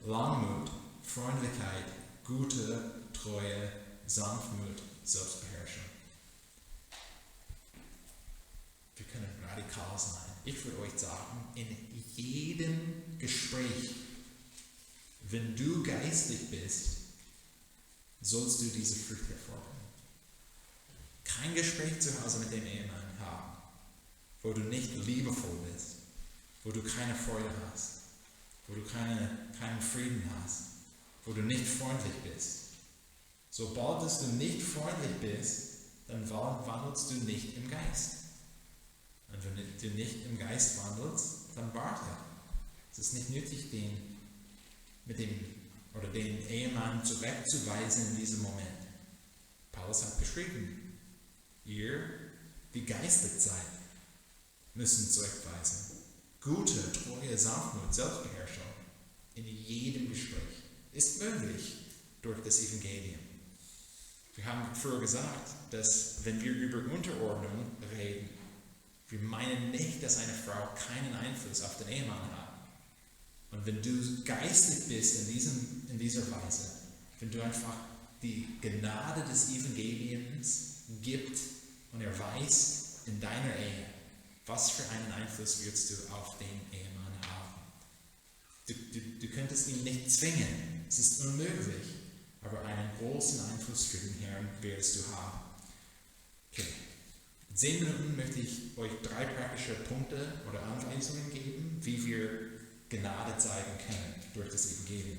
Langmut, Freundlichkeit, Güte, Treue, Sanftmut, Selbstbeherrschung. Wir können radikal sein. Ich würde euch sagen, in jedem Gespräch, wenn du geistlich bist, sollst du diese Frucht hervorbringen. Kein Gespräch zu Hause mit dem Ehemann haben, wo du nicht liebevoll bist, wo du keine Freude hast, wo du keinen Frieden hast, wo du nicht freundlich bist. Sobald du nicht freundlich bist, dann wandelst du nicht im Geist. Und wenn du nicht im Geist wandelst, dann warte. Es ist nicht nötig, den Ehemann zurechtzuweisen in diesem Moment. Paulus hat geschrieben, ihr, die geistlich seid, müssen zurechtweisen. Gute, treue Sanftmut, Selbstbeherrschung in jedem Gespräch ist möglich durch das Evangelium. Wir haben früher gesagt, dass wenn wir über Unterordnung reden, wir meinen nicht, dass eine Frau keinen Einfluss auf den Ehemann hat. Und wenn du geistlich bist in dieser Weise, wenn du einfach die Gnade des Evangeliums gibt und erweist in deiner Ehe, was für einen Einfluss wirst du auf den Ehemann haben? Du könntest ihn nicht zwingen, es ist unmöglich, aber einen großen Einfluss für den Herrn wirst du haben. Okay. In 10 Minuten möchte ich euch 3 praktische Punkte oder Anweisungen geben, wie wir Gnade zeigen können durch das Evangelium.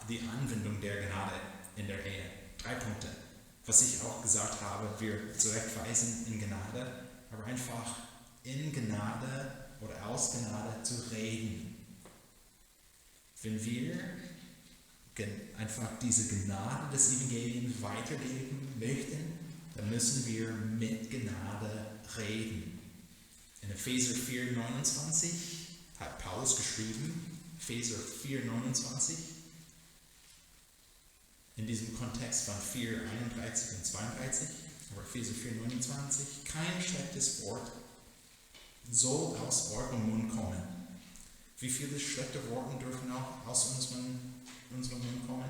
die Anwendung der Gnade in der Ehe. 3 Punkte. Was ich auch gesagt habe, wir zurechtweisen in Gnade, aber einfach in Gnade oder aus Gnade zu reden. Wenn wir einfach diese Gnade des Evangeliums weitergeben möchten, dann müssen wir mit Gnade reden. In Epheser 4,29 hat Paulus geschrieben, Epheser 4,29, in diesem Kontext von 4,31 und 32, aber Epheser 4,29, kein schlechtes Wort soll aus eurem Mund kommen. Wie viele schlechte Worte dürfen auch aus unserem Mund kommen?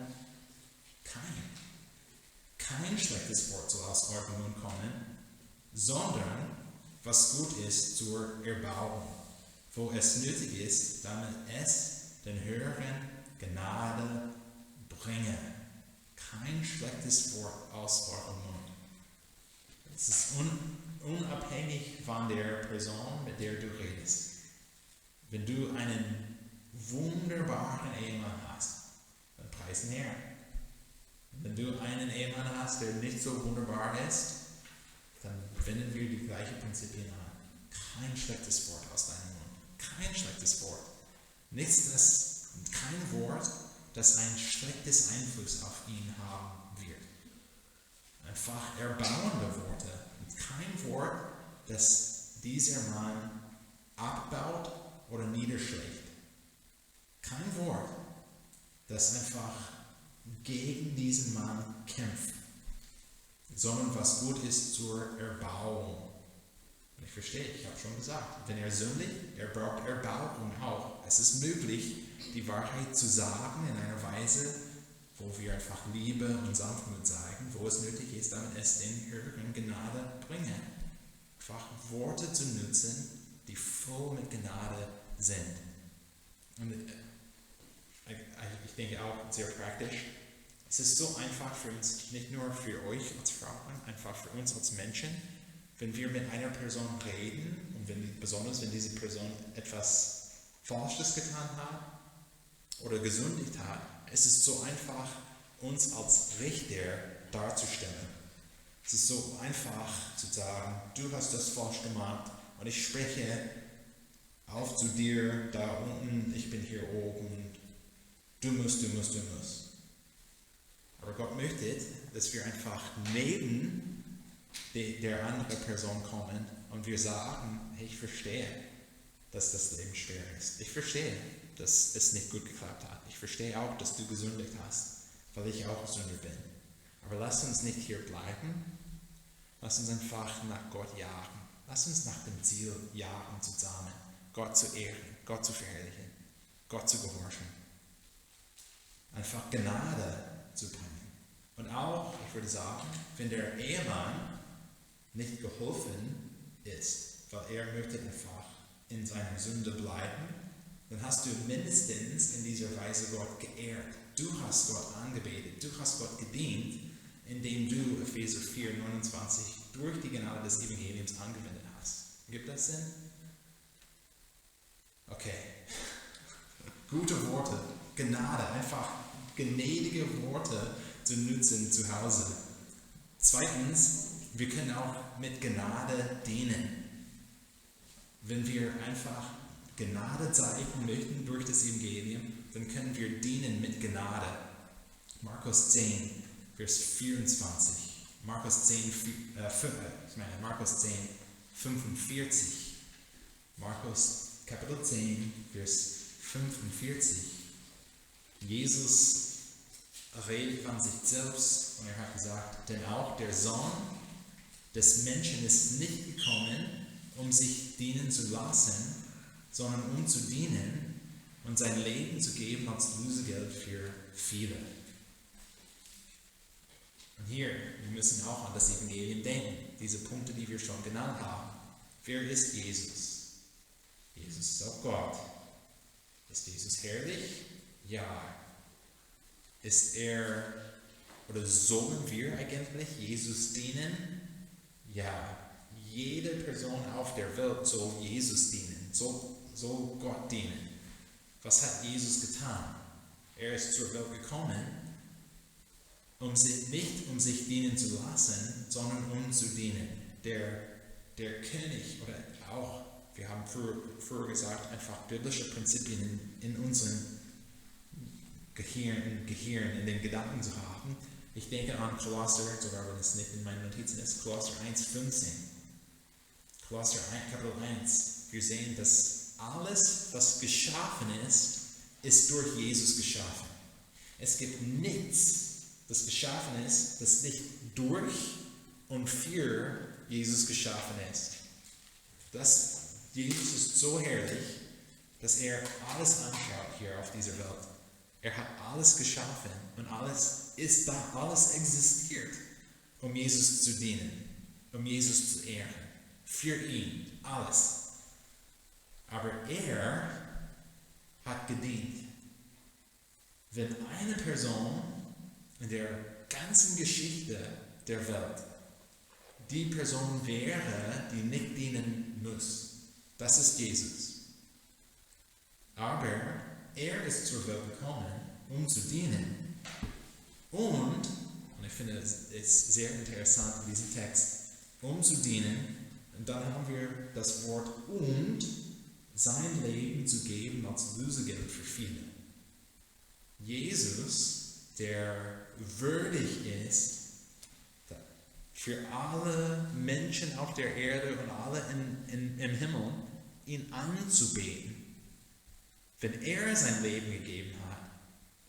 Kein schlechtes Wort soll aus eurem Mund kommen, sondern was gut ist zur Erbauung, wo es nötig ist, damit es den Hörern Gnade bringe. Kein schlechtes Wort aus eurem Mund. Es ist unabhängig von der Person, mit der du redest. Wenn du einen wunderbaren Ehemann hast, dann preis ihn her. Wenn du einen Ehemann hast, der nicht so wunderbar ist, dann wenden wir die gleichen Prinzipien an. Kein schlechtes Wort aus deinem Mund. Kein schlechtes Wort. Kein Wort, das ein schlechtes Einfluss auf ihn haben wird. Einfach erbauende Worte. Kein Wort, das dieser Mann abbaut oder niederschlägt. Kein Wort, das einfach gegen diesen Mann kämpft, sondern was gut ist zur Erbauung. Und ich verstehe, ich habe schon gesagt, wenn er sündigt, er braucht Erbauung auch. Es ist möglich, die Wahrheit zu sagen in einer Weise, wo wir einfach Liebe und Sanftmut zeigen, wo es nötig ist, damit es den Hörern Gnade bringen. Einfach Worte zu nutzen, die voll mit Gnade sind. Und ich denke auch sehr praktisch. Es ist so einfach für uns, nicht nur für euch als Frauen, einfach für uns als Menschen, wenn wir mit einer Person reden und besonders wenn diese Person etwas Falsches getan hat oder gesündigt hat, es ist so einfach, uns als Richter darzustellen. Es ist so einfach zu sagen, du hast das falsch gemacht und ich spreche auf zu dir da unten, ich bin hier oben, du musst. Aber Gott möchte, dass wir einfach neben der anderen Person kommen und wir sagen, hey, ich verstehe, dass das Leben schwer ist. Ich verstehe, dass es nicht gut geklappt hat. Ich verstehe auch, dass du gesündigt hast, weil ich auch Sünder bin. Aber lass uns nicht hier bleiben. Lass uns einfach nach Gott jagen. Lass uns nach dem Ziel jagen zusammen. Gott zu ehren, Gott zu verherrlichen, Gott zu gehorchen. Einfach Gnade zu bringen. Und auch, ich würde sagen, wenn der Ehemann nicht geholfen ist, weil er möchte einfach in seiner Sünde bleiben, dann hast du mindestens in dieser Weise Gott geehrt. Du hast Gott angebetet, du hast Gott gedient, indem du Epheser 4,29 durch die Gnade des Evangeliums angewendet hast. Gibt das Sinn? Okay. Gute Worte, Gnade, einfach gnädige Worte zu nutzen zu Hause. Zweitens, wir können auch mit Gnade dienen. Wenn wir einfach Gnade zeigen möchten durch das Evangelium, dann können wir dienen mit Gnade. Markus 10, Vers 24. Markus 10, 45. Markus Kapitel 10, Vers 45. Jesus redet von sich selbst und er hat gesagt, denn auch der Sohn des Menschen ist nicht gekommen, um sich dienen zu lassen, sondern um zu dienen und sein Leben zu geben als Lösegeld für viele. Und hier, wir müssen auch an das Evangelium denken, diese Punkte, die wir schon genannt haben. Wer ist Jesus? Jesus ist auch Gott. Ist Jesus herrlich? Ja. Ist er, oder sollen wir eigentlich Jesus dienen? Ja. Jede Person auf der Welt soll Jesus dienen, soll Gott dienen. Was hat Jesus getan? Er ist zur Welt gekommen, nicht um sich dienen zu lassen, sondern um zu dienen. Der König oder auch, wir haben früher gesagt, einfach biblische Prinzipien in unserem Gehirn, in den Gedanken zu haben. Ich denke an Kolosser, sogar wenn es nicht in meinen Notizen ist, Kolosser 1,15. Kolosser 1, Kapitel 1. Wir sehen, dass alles, was geschaffen ist durch Jesus geschaffen. Es gibt nichts, das geschaffen ist, das nicht durch und für Jesus geschaffen ist. Jesus ist so herrlich, dass er alles anschaut hier auf dieser Welt. Er hat alles geschaffen und alles ist da, alles existiert, um Jesus zu dienen, um Jesus zu ehren. Für ihn, alles. Aber er hat gedient. Wenn eine Person in der ganzen Geschichte der Welt die Person wäre, die nicht dienen muss, das ist Jesus. Aber er ist zur Welt gekommen, um zu dienen. Und ich finde es ist sehr interessant in diesem Text, um zu dienen, und dann haben wir das Wort und, sein Leben zu geben als Lösegeld für viele. Jesus, der würdig ist, für alle Menschen auf der Erde und alle im Himmel, ihn anzubeten. Wenn er sein Leben gegeben hat,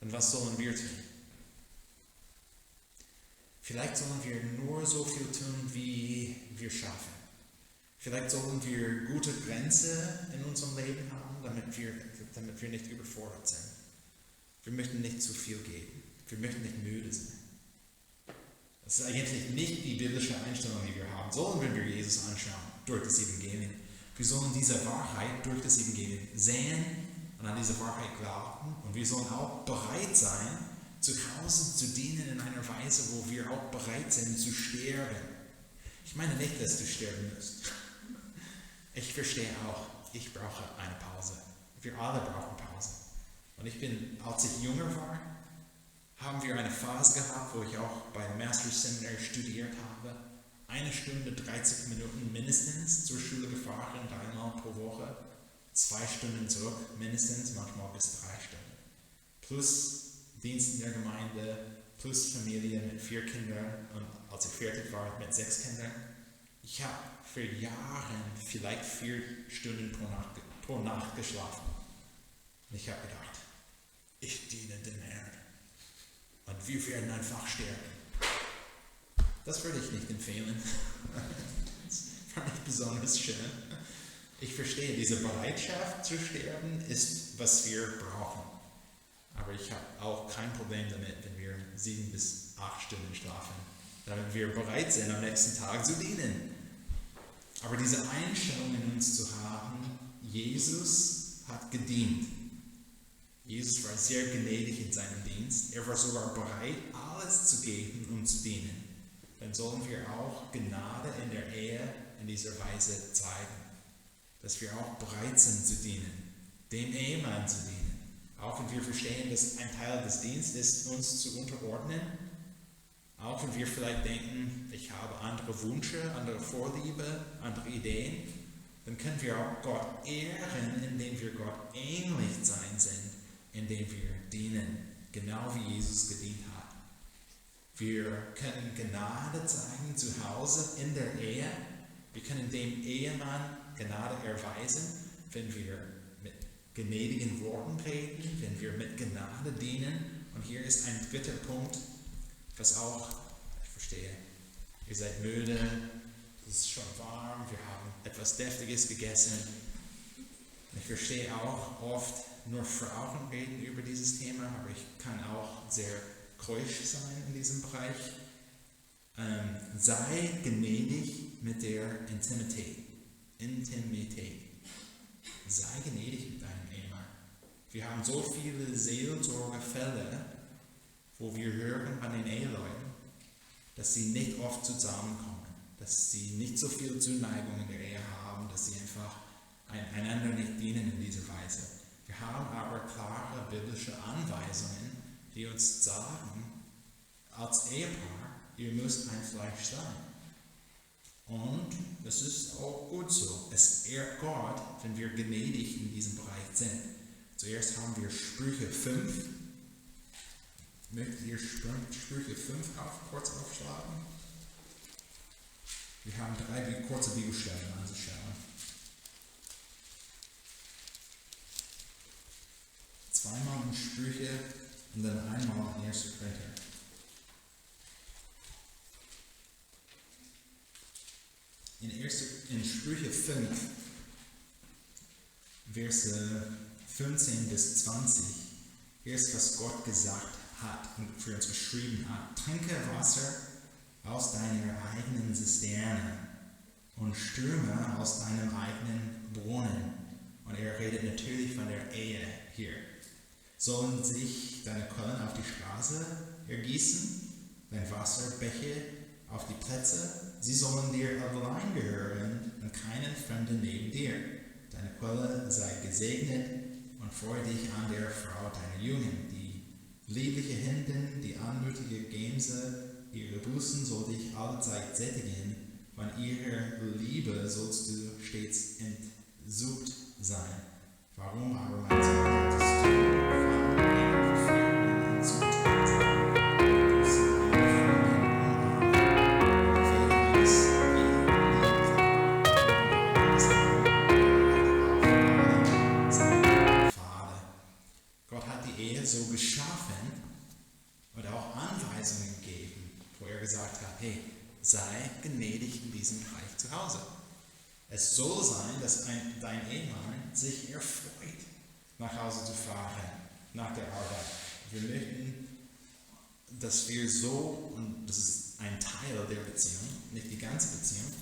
dann was sollen wir tun? Vielleicht sollen wir nur so viel tun, wie wir schaffen. Vielleicht sollen wir gute Grenzen in unserem Leben haben, damit wir nicht überfordert sind. Wir möchten nicht zu viel geben. Wir möchten nicht müde sein. Das ist eigentlich nicht die biblische Einstellung, die wir haben sollen, wenn wir Jesus anschauen, durch das Evangelium. Wir sollen diese Wahrheit durch das Evangelium sehen und an diese Wahrheit glauben. Und wir sollen auch bereit sein, zu Hause zu dienen in einer Weise, wo wir auch bereit sind zu sterben. Ich meine nicht, dass du sterben musst. Ich verstehe auch, ich brauche eine Pause. Wir alle brauchen Pause. Und als ich jünger war, haben wir eine Phase gehabt, wo ich auch beim Masterseminar studiert habe. 1 Stunde, 30 Minuten mindestens zur Schule gefahren, 3-mal pro Woche. 2 Stunden zurück, mindestens, manchmal bis 3 Stunden. Plus Dienst in der Gemeinde, plus Familie mit 4 Kindern und als ich fertig war mit 6 Kindern. Ich habe für Jahre vielleicht 4 Stunden pro Nacht geschlafen. Und ich habe gedacht, ich diene dem Herrn. Und wir werden einfach sterben. Das würde ich nicht empfehlen. Das war nicht besonders schön. Ich verstehe, diese Bereitschaft zu sterben ist, was wir brauchen. Aber ich habe auch kein Problem damit, wenn wir 7 bis 8 Stunden schlafen, damit wir bereit sind, am nächsten Tag zu dienen. Aber diese Einstellung in uns zu haben, Jesus hat gedient. Jesus war sehr gnädig in seinem Dienst. Er war sogar bereit, alles zu geben, um zu dienen. Dann sollen wir auch Gnade in der Ehe in dieser Weise zeigen. Dass wir auch bereit sind zu dienen, dem Ehemann zu dienen. Auch wenn wir verstehen, dass ein Teil des Dienstes ist, uns zu unterordnen. Auch wenn wir vielleicht denken, ich habe andere Wünsche, andere Vorliebe, andere Ideen. Dann können wir auch Gott ehren, indem wir Gott ähnlich sein sind, indem wir dienen, genau wie Jesus gedient hat. Wir können Gnade zeigen zu Hause in der Ehe. Wir können dem Ehemann Gnade erweisen, wenn wir mit gnädigen Worten reden, wenn wir mit Gnade dienen. Und hier ist ein dritter Punkt, was auch, ich verstehe, ihr seid müde, es ist schon warm, wir haben etwas Deftiges gegessen. Ich verstehe auch oft, nur Frauen reden über dieses Thema, aber ich kann auch sehr keusch sein in diesem Bereich. Sei gnädig mit der Intimität. Sei gnädig mit deinem Ehemann. Wir haben so viele Seelsorgefälle, wo wir hören an den Eheleuten, dass sie nicht oft zusammenkommen, dass sie nicht so viel Zuneigung in der Ehe haben, dass sie einfach einander nicht dienen in dieser Weise. Wir haben aber klare biblische Anweisungen, die uns sagen, als Ehepaar, ihr müsst ein Fleisch sein. Und es ist auch gut so. Es ehrt Gott, wenn wir gnädig in diesem Bereich sind. Zuerst haben wir Sprüche 5. Möchtet ihr Sprüche 5 kurz aufschlagen? Wir haben 3 kurze Bibelstellen anzuschauen. Zweimal in Sprüche und dann einmal in 1. Korinther. In Sprüche 5, Verse 15 bis 20, hier ist, was Gott gesagt hat und für uns geschrieben hat. Trinke Wasser aus deiner eigenen Zisterne und Ströme aus deinem eigenen Brunnen. Und er redet natürlich von der Ehe hier. Sollen sich deine Quellen auf die Straße ergießen, dein Wasserbäche auf die Plätze? Sie sollen dir allein gehören und keinen Fremden neben dir. Deine Quelle sei gesegnet und freue dich an der Frau deiner Jugend. Die liebliche Hündin, die anmutige Gemse, ihre Busen soll dich allezeit sättigen. Von ihrer Liebe sollst du stets entsucht sein. Warum aber, mein Sohn, solltest du so geschaffen und auch Anweisungen gegeben, wo er gesagt hat, hey, sei gnädig in diesem Bereich zu Hause. Es soll sein, dass dein Ehemann sich erfreut, nach Hause zu fahren, nach der Arbeit. Wir möchten, dass wir so, und das ist ein Teil der Beziehung, nicht die ganze Beziehung,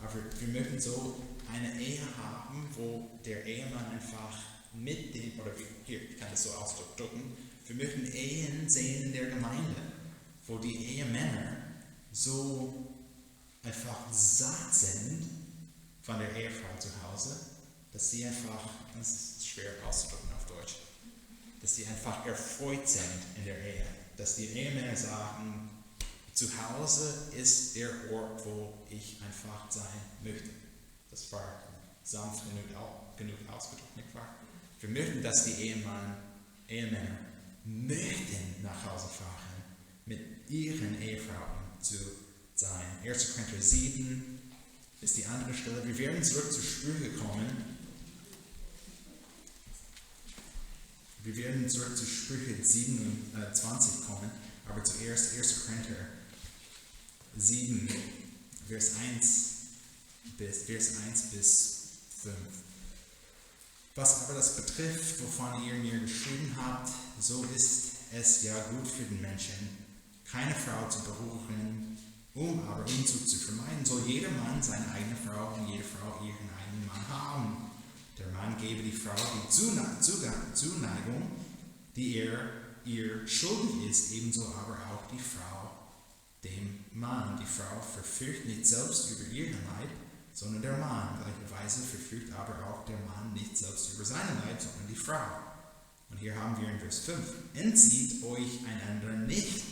aber wir möchten so eine Ehe haben, wo der Ehemann einfach mit dem, oder hier, ich kann es so ausdrücken, wir möchten Ehen sehen in der Gemeinde, wo die Ehemänner so einfach satt sind von der Ehefrau zu Hause, dass sie einfach, das ist schwer auszudrücken auf Deutsch, dass sie einfach erfreut sind in der Ehe, dass die Ehemänner sagen, zu Hause ist der Ort, wo ich einfach sein möchte. Das war sanft genug ausgedrückt, nicht wahr? Wir möchten, dass die Ehemänner möchten nach Hause fahren, mit ihren Ehefrauen zu sein. 1. Korinther 7 ist die andere Stelle. Wir werden zurück zu Sprüche kommen. Wir werden zurück zu Sprüche 27 kommen, aber zuerst 1. Korinther 7, Vers 1 bis 5. Was aber das betrifft, wovon ihr mir geschrieben habt, so ist es ja gut für den Menschen, keine Frau zu berühren, aber Unzucht zu vermeiden, soll jeder Mann seine eigene Frau und jede Frau ihren eigenen Mann haben. Der Mann gebe die Frau die Zuneigung, die er ihr schuldig ist, ebenso aber auch die Frau dem Mann. Die Frau verfügt nicht selbst über ihren Leib, sondern der Mann. Gleicherweise verfügt aber auch der Mann nicht selbst über seinen Leib, sondern die Frau. Und hier haben wir in Vers 5, entzieht euch einander nicht,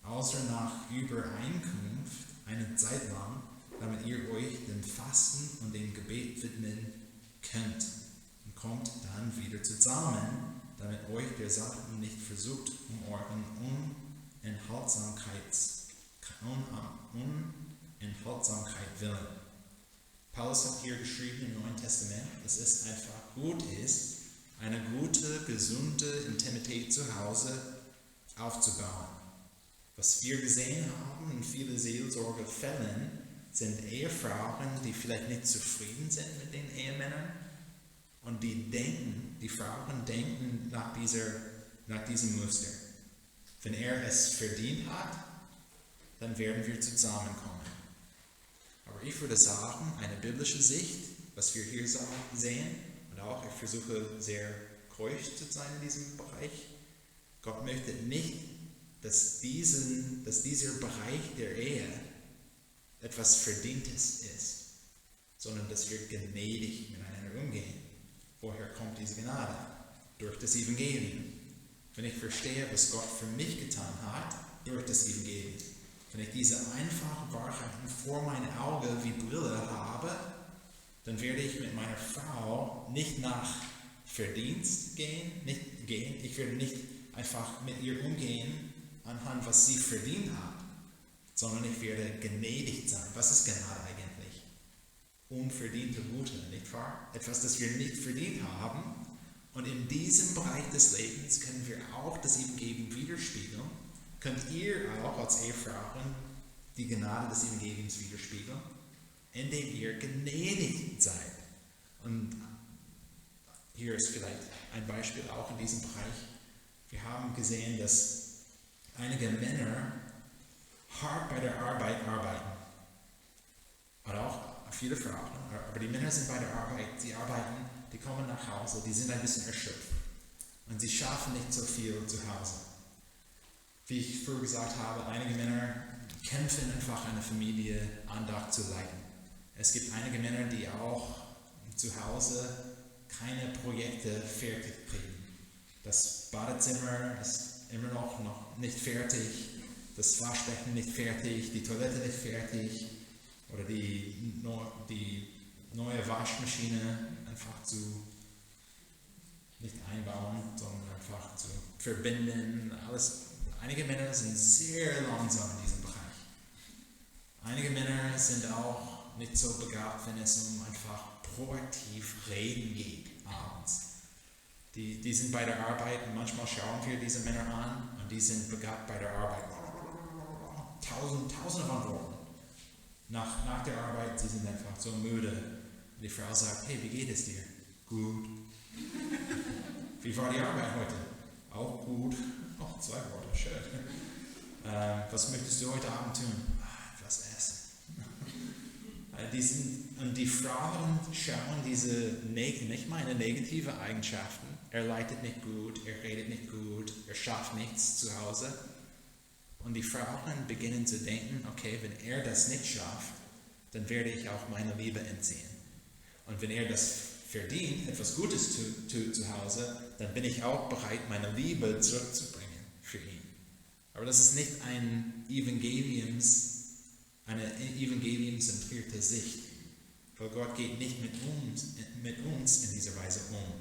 außer nach Übereinkunft eine Zeit lang, damit ihr euch dem Fasten und dem Gebet widmen könnt. Und kommt dann wieder zusammen, damit euch der Satan nicht versucht, um euren Unenthaltsamkeit willen. Paulus hat hier geschrieben im Neuen Testament, dass es einfach gut ist, eine gute, gesunde Intimität zu Hause aufzubauen. Was wir gesehen haben in vielen Seelsorgefällen, sind Ehefrauen, die vielleicht nicht zufrieden sind mit den Ehemännern und die Frauen denken nach diesem Muster. Wenn er es verdient hat, dann werden wir zusammenkommen. Aber ich würde sagen, eine biblische Sicht, was wir hier sehen, und auch ich versuche sehr keusch zu sein in diesem Bereich, Gott möchte nicht, dass dieser Bereich der Ehe etwas Verdientes ist, sondern dass wir gnädig miteinander umgehen. Woher kommt diese Gnade? Durch das Evangelium. wenn ich verstehe, was Gott für mich getan hat, durch das Evangelium, wenn ich diese einfachen Wahrheiten vor meinen Augen wie Brille habe, dann werde ich mit meiner Frau nicht nach Verdienst gehen. Ich werde nicht einfach mit ihr umgehen, anhand was sie verdient hat, sondern ich werde gnädig sein. Was ist Gnade eigentlich? Unverdiente Gute, nicht wahr? Etwas, das wir nicht verdient haben. Und in diesem Bereich des Lebens können wir auch das Evangelium widerspiegeln. Könnt ihr auch als Ehefrauen die Gnade des Evangeliums widerspiegeln, indem ihr gnädig seid. Und hier ist vielleicht ein Beispiel auch in diesem Bereich. Wir haben gesehen, dass einige Männer hart bei der Arbeit arbeiten. Und auch viele Frauen. Aber die Männer sind bei der Arbeit, sie arbeiten, die kommen nach Hause, die sind ein bisschen erschöpft. Und sie schaffen nicht so viel zu Hause. Wie ich früher gesagt habe, einige Männer kämpfen einfach, eine Familie Andacht zu leiten. Es gibt einige Männer, die auch zu Hause keine Projekte fertig kriegen. Das Badezimmer ist immer noch nicht fertig, das Waschbecken nicht fertig, die Toilette nicht fertig oder die neue Waschmaschine einfach nicht einbauen, sondern einfach zu verbinden. Alles. Einige Männer sind sehr langsam in diesem Bereich. Einige Männer sind auch nicht so begabt, wenn es um einfach proaktiv reden geht abends. Die sind bei der Arbeit und manchmal schauen wir diese Männer an und die sind begabt bei der Arbeit. Tausende von Worten. Nach der Arbeit, sie sind einfach so müde. Und die Frau sagt, hey, wie geht es dir? Gut. Wie war die Arbeit heute? Auch gut. Oh, 2 Worte, schön. Was möchtest du heute Abend tun? Etwas essen. Und die Frauen schauen diese, nicht meine negative Eigenschaften. Er leitet nicht gut, er redet nicht gut, er schafft nichts zu Hause. Und die Frauen beginnen zu denken, okay, wenn er das nicht schafft, dann werde ich auch meine Liebe entziehen. Und wenn er das verdient, etwas Gutes tut zu Hause, dann bin ich auch bereit, meine Liebe zurückzubringen für ihn. Aber das ist nicht eine evangeliumzentrierte Sicht. Weil Gott geht nicht mit uns in dieser Weise um.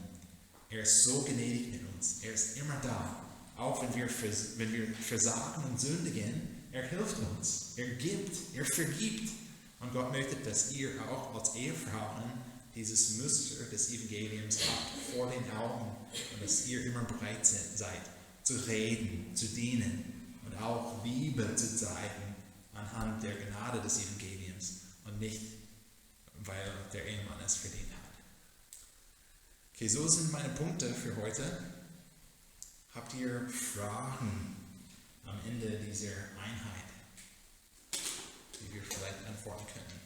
Er ist so gnädig mit uns. Er ist immer da. Auch wenn wir versagen und sündigen, er hilft uns. Er gibt, er vergibt. Und Gott möchte, dass ihr auch als Ehefrauen dieses Muster des Evangeliums habt vor den Augen und dass ihr immer bereit seid, zu reden, zu dienen und auch Liebe zu zeigen anhand der Gnade des Evangeliums und nicht, weil der Ehemann es verdient hat. Okay, so sind meine Punkte für heute. Habt ihr Fragen am Ende dieser Einheit, die wir vielleicht antworten können?